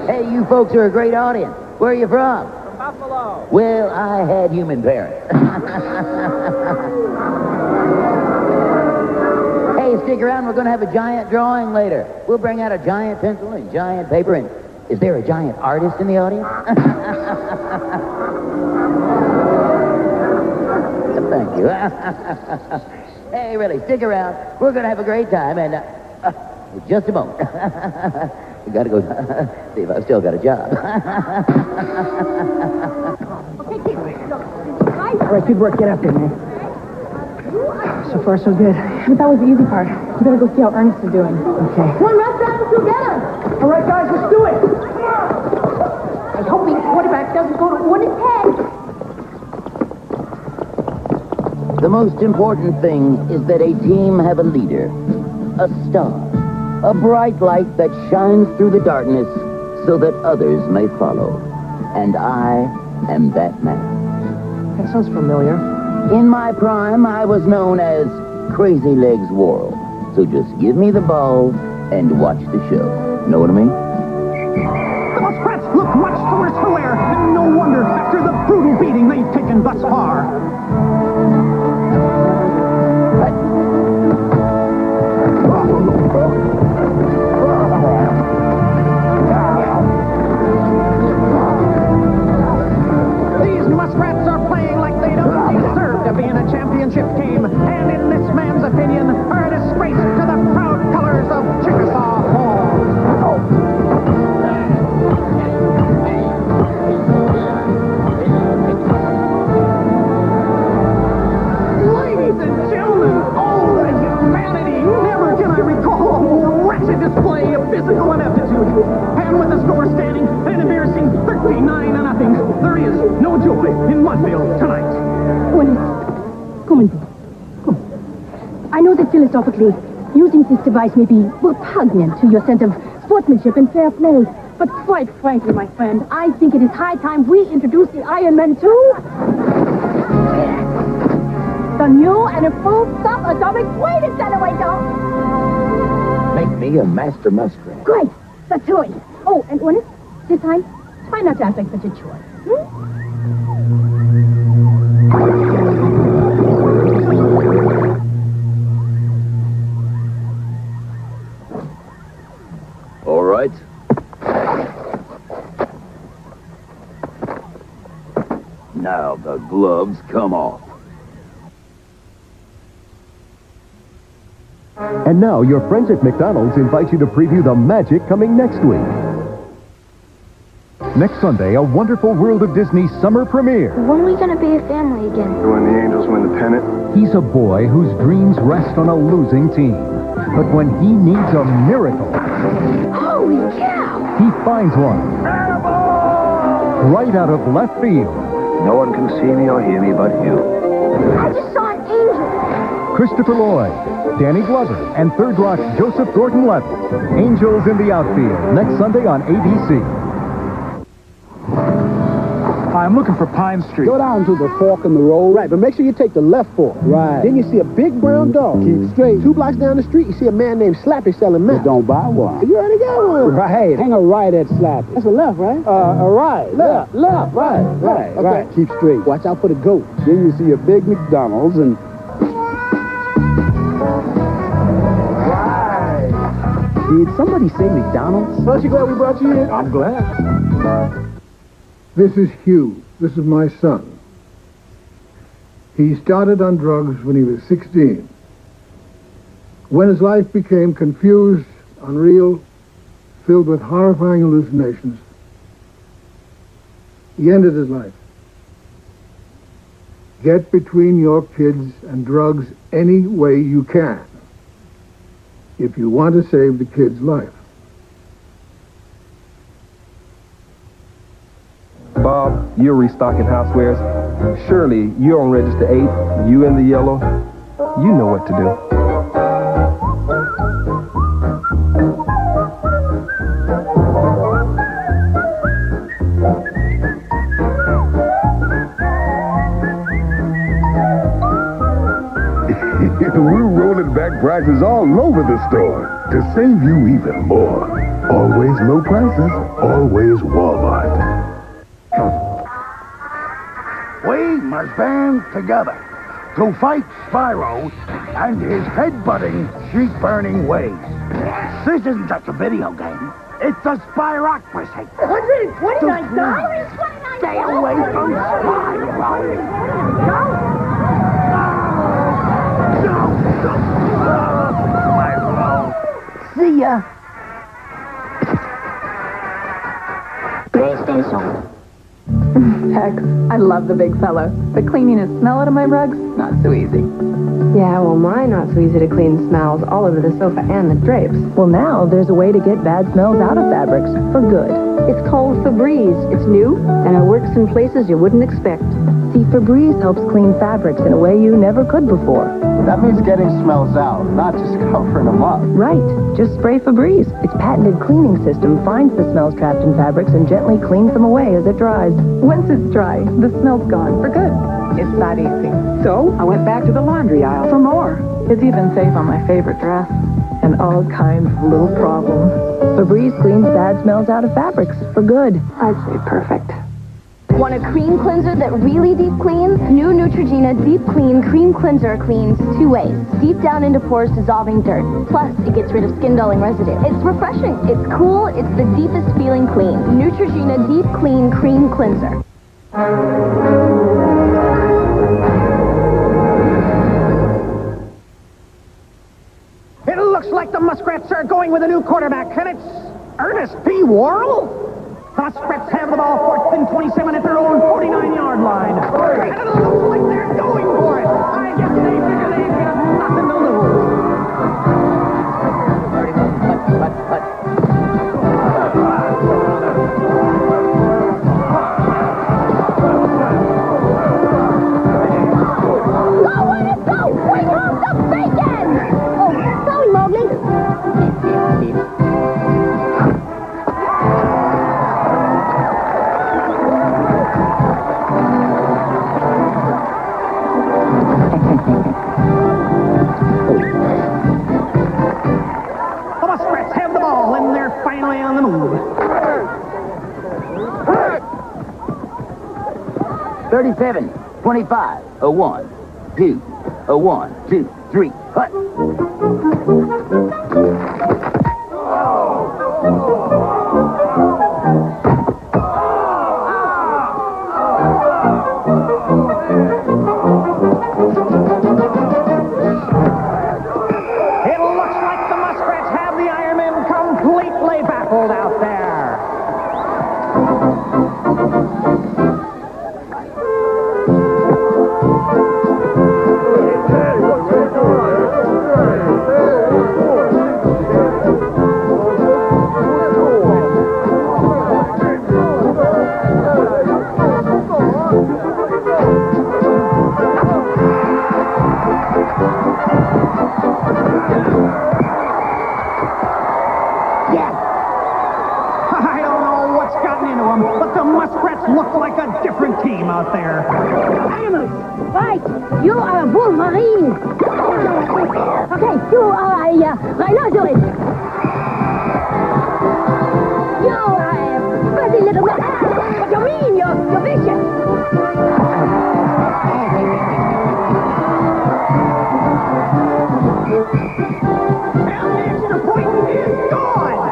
Hey, you folks are a great audience. Where are you from? From Buffalo. Well, I had human parents. Hey, stick around. We're going to have a giant drawing later. We'll bring out a giant pencil and giant paper. And is there a giant artist in the audience? Thank you. Hey, really, stick around. We're going to have a great time. And just a moment. We got to go see if I've still got a job. All right, good work. Get up there, man. So far, so good. But that was the easy part. You better go see how Ernest is doing. Okay. Come on, let's wrap this together. All right, guys, let's do it. I hope the quarterback doesn't go to one his head. The most important thing is that a team have a leader, a star, a bright light that shines through the darkness so that others may follow. And I am that man. That sounds familiar. In my prime, I was known as Crazy Legs Worrell. So just give me the ball and watch the show. Know what I mean? The Muskrats look much the worse for wear, and no wonder after the brutal beating they've taken thus far. These Muskrats are playing like they don't deserve to be in a championship game, and in this man's opinion, are a disgrace to the proud colors of Chickasaw Falls. Ladies and gentlemen, oh, the humanity! Never can I recall a more wretched display of physical ineptitude. And with the score standing an embarrassing 39-0, there is no joy in Mudville tonight. Come on. I know that philosophically, using this device may be repugnant to your sense of sportsmanship and fair play. But quite frankly, my friend, I think it is high time we introduce the Iron Man to the new and improved subatomic weight accelerator. Make me a master muskrat. Great, the toy. Oh, and Ernest, this time, try not to act like such a chore. All right. Now the gloves come off. And now your friends at McDonald's invite you to preview the magic coming next week. Next Sunday, A Wonderful World of Disney summer premiere. When are we going to be a family again? When the Angels win the pennant. He's a boy whose dreams rest on a losing team. But when he needs a miracle, Holy cow! he finds one. Right out of left field. No one can see me or hear me but you. I just saw an angel. Christopher Lloyd, Danny Glover, and Third Rock's Joseph Gordon-Levitt. Angels in the Outfield, next Sunday on ABC. I'm looking for Pine Street. Go down to the fork in the road. Right, but make sure you take the left fork. Right. Then you see a big brown dog. Keep straight. 2 blocks down the street, you see a man named Slappy selling maps. Don't buy one. You already got one. Right. Hang a right at Slappy. That's a left, right? A right. Left. Right. Keep straight. Watch out for the goat. Then you see a big McDonald's and... Did somebody say McDonald's? Aren't you glad we brought you in? I'm glad. This is Hugh. This is my son. He started on drugs when he was 16. When his life became confused, unreal, filled with horrifying hallucinations, he ended his life. Get between your kids and drugs any way you can if you want to save the kid's life. Bob, you're restocking housewares. Surely you're on register 8, you in the yellow. You know what to do. We're rolling back prices all over the store to save you even more. Always low prices, always Walmart. We must band together to fight Spyro and his head-butting, sheep-burning ways. This isn't just a video game. It's a Spyrocracy. $129? Stay away from Spyro. See ya. PlayStation. Heck, I love the big fella. But cleaning the smell out of my rugs, not so easy. Yeah, well, mine not so easy to clean smells all over the sofa and the drapes. Well, now there's a way to get bad smells out of fabrics for good. It's called Febreze. It's new, and it works in places you wouldn't expect. See, Febreze helps clean fabrics in a way you never could before. That means getting smells out, not just covering them up. Right. Just spray Febreze. Its patented cleaning system finds the smells trapped in fabrics and gently cleans them away as it dries. Once it's dry, the smell's gone for good. It's that easy. So I went back to the laundry aisle for more. It's even safe on my favorite dress. And all kinds of little problems. Febreze cleans bad smells out of fabrics for good. I'd say perfect. Want a cream cleanser that really deep cleans? New Neutrogena Deep Clean Cream Cleanser cleans 2 ways. Deep down into pores, dissolving dirt. Plus, it gets rid of skin-dulling residue. It's refreshing. It's cool. It's the deepest feeling clean. Neutrogena Deep Clean Cream Cleanser. It looks like the Muskrats are going with a new quarterback, and it's Ernest P. Worrell. The Muskrats have the ball 4th and 27 at their own 49-yard line. And it looks like they're going for it. I guess they figure they've got nothing to lose. Bring home the bacon! Oh, sorry, Mowgli. The Muskrats have the ball, and they're finally on the move. 37, 25, a 1, 2, a 1, 2, 3, hut. It looks like the Muskrats have the Ironmen completely baffled out there. You are a wolverine. Okay, you are a rhinoceros. You are a fuzzy little man. What do you mean? You're vicious. Extra point is gone!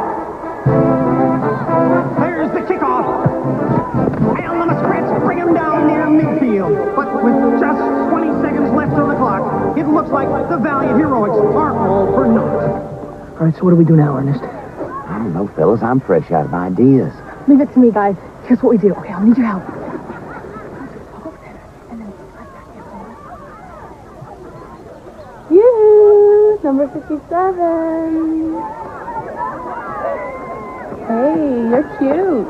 There's the kickoff. And the Muskrats bring him down near midfield. But with just 20 seconds left on the clock, it looks like the valiant heroics are all for naught. All right, so what do we do now, Ernest? I don't know, fellas. I'm fresh out of ideas. Leave it to me, guys. Here's what we do. Okay, I'll need your help. You, number 57. Hey, you're cute.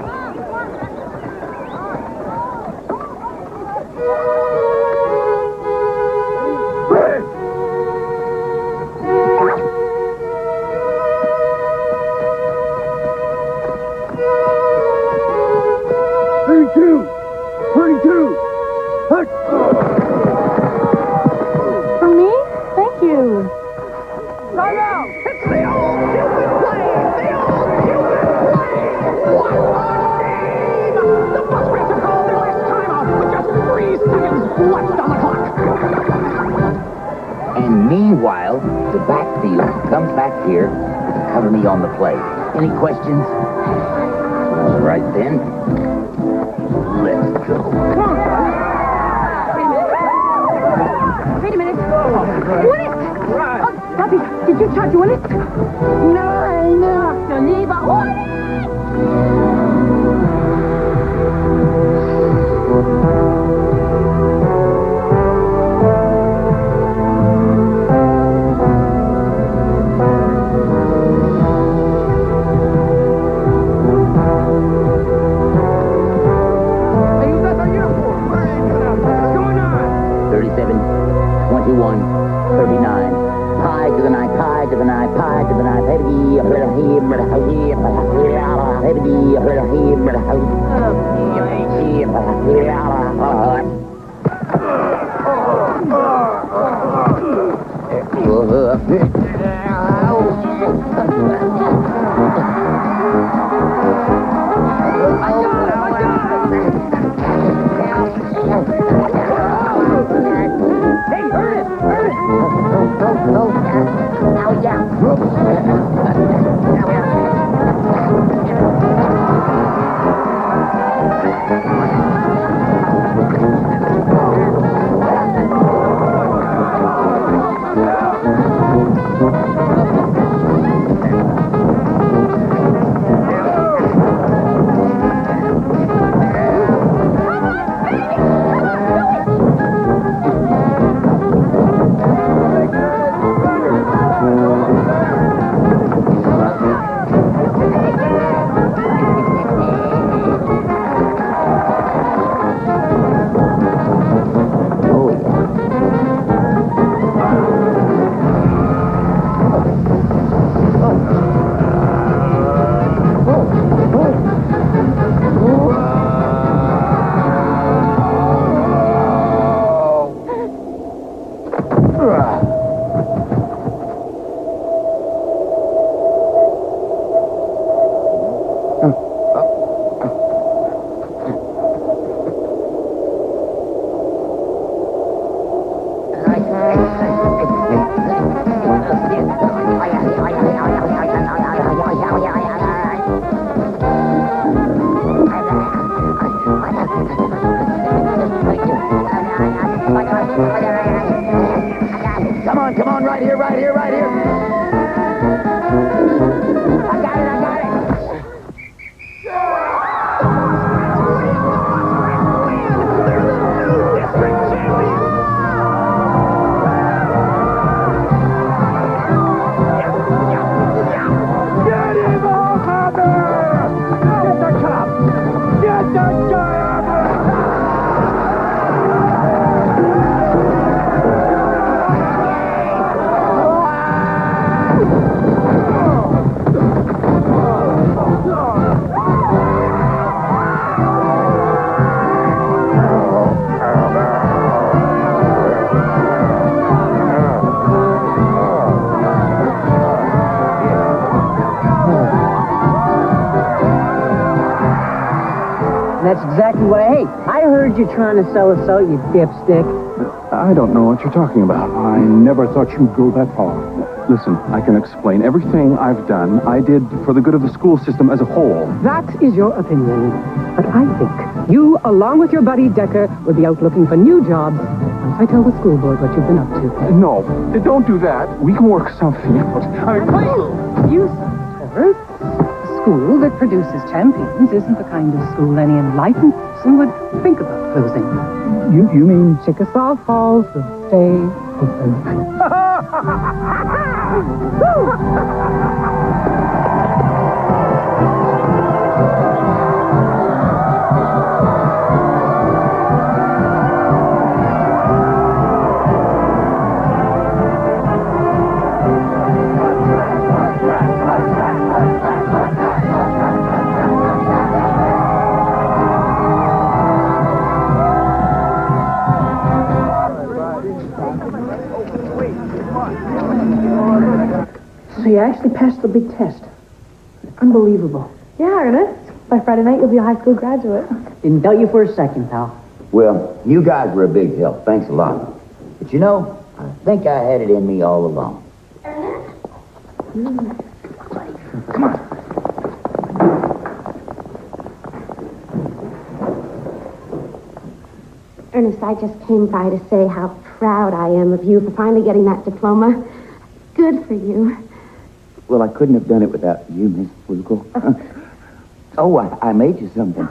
For me? Thank you. Right now! It's the old Cupid play! The old Cupid play! What a game! The Muskrats have called their last timeout with just 3 seconds left on the clock. And meanwhile, the backfield comes back here to cover me on the play. Any questions? All right, then. Let's go. Wait a minute. Win it! Oh, Bobby, did you try to win it? Nein, Dr. Lieber. Hey, that's our uniform. What are you doing out there? What's going on? 37, 21, 39. Pi to the 9, pi to the 9, pi to the 9. Hey, Ernest! Ernest! Now, yeah. Come on, right here, right here, right here. I got it. And that's exactly what I hate. I heard you trying to sell us out, you dipstick. I don't know what you're talking about. I never thought you'd go that far. Listen, I can explain. Everything I've done, I did for the good of the school system as a whole. That is your opinion. But I think you, along with your buddy Decker, will be out looking for new jobs once I tell the school board what you've been up to. No, don't do that. We can work something out. I mean, You, sir, a school that produces champions isn't the kind of school any enlightened person would think about closing. You mean... Chickasaw Falls will stay open. So you actually passed the big test. Unbelievable. Yeah, Ernest. By Friday night, you'll be a high school graduate. Didn't doubt you for a second, pal. Well, you guys were a big help. Thanks a lot. But you know, I think I had it in me all along. Come on. Ernest, I just came by to say how proud I am of you for finally getting that diploma. Good for you. Well, I couldn't have done it without you, Miss Vogel. Oh, I made you something.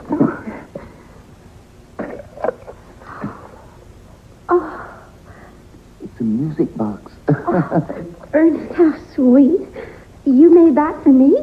Oh. It's a music box. Ernest, how sweet. You made that for me?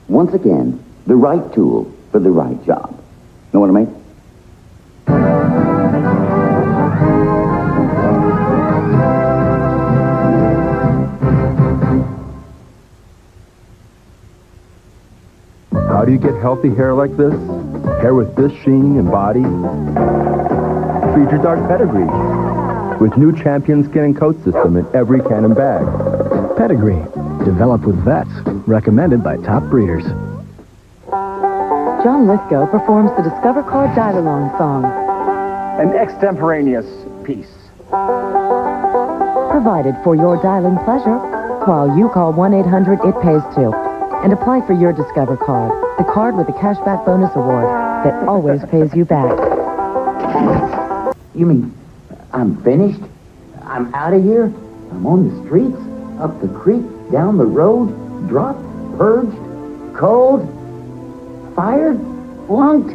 Once again, the right tool for the right job. Know what I mean? How do you get healthy hair like this? Hair with this sheen and body? Feed your dark pedigree with new Champion Skin and Coat System in every can and bag. Pedigree, developed with vets, recommended by top breeders. John Lithgow performs the Discover Card Dial-Along song. An extemporaneous piece. Provided for your dialing pleasure while you call 1-800-IT-PAYS-2 and apply for your Discover Card, the card with the cashback bonus award that always pays you back. You mean I'm finished? I'm out of here? I'm on the streets? Up the creek? Down the road? Dropped? Purged? Cold? Fired? Flunked?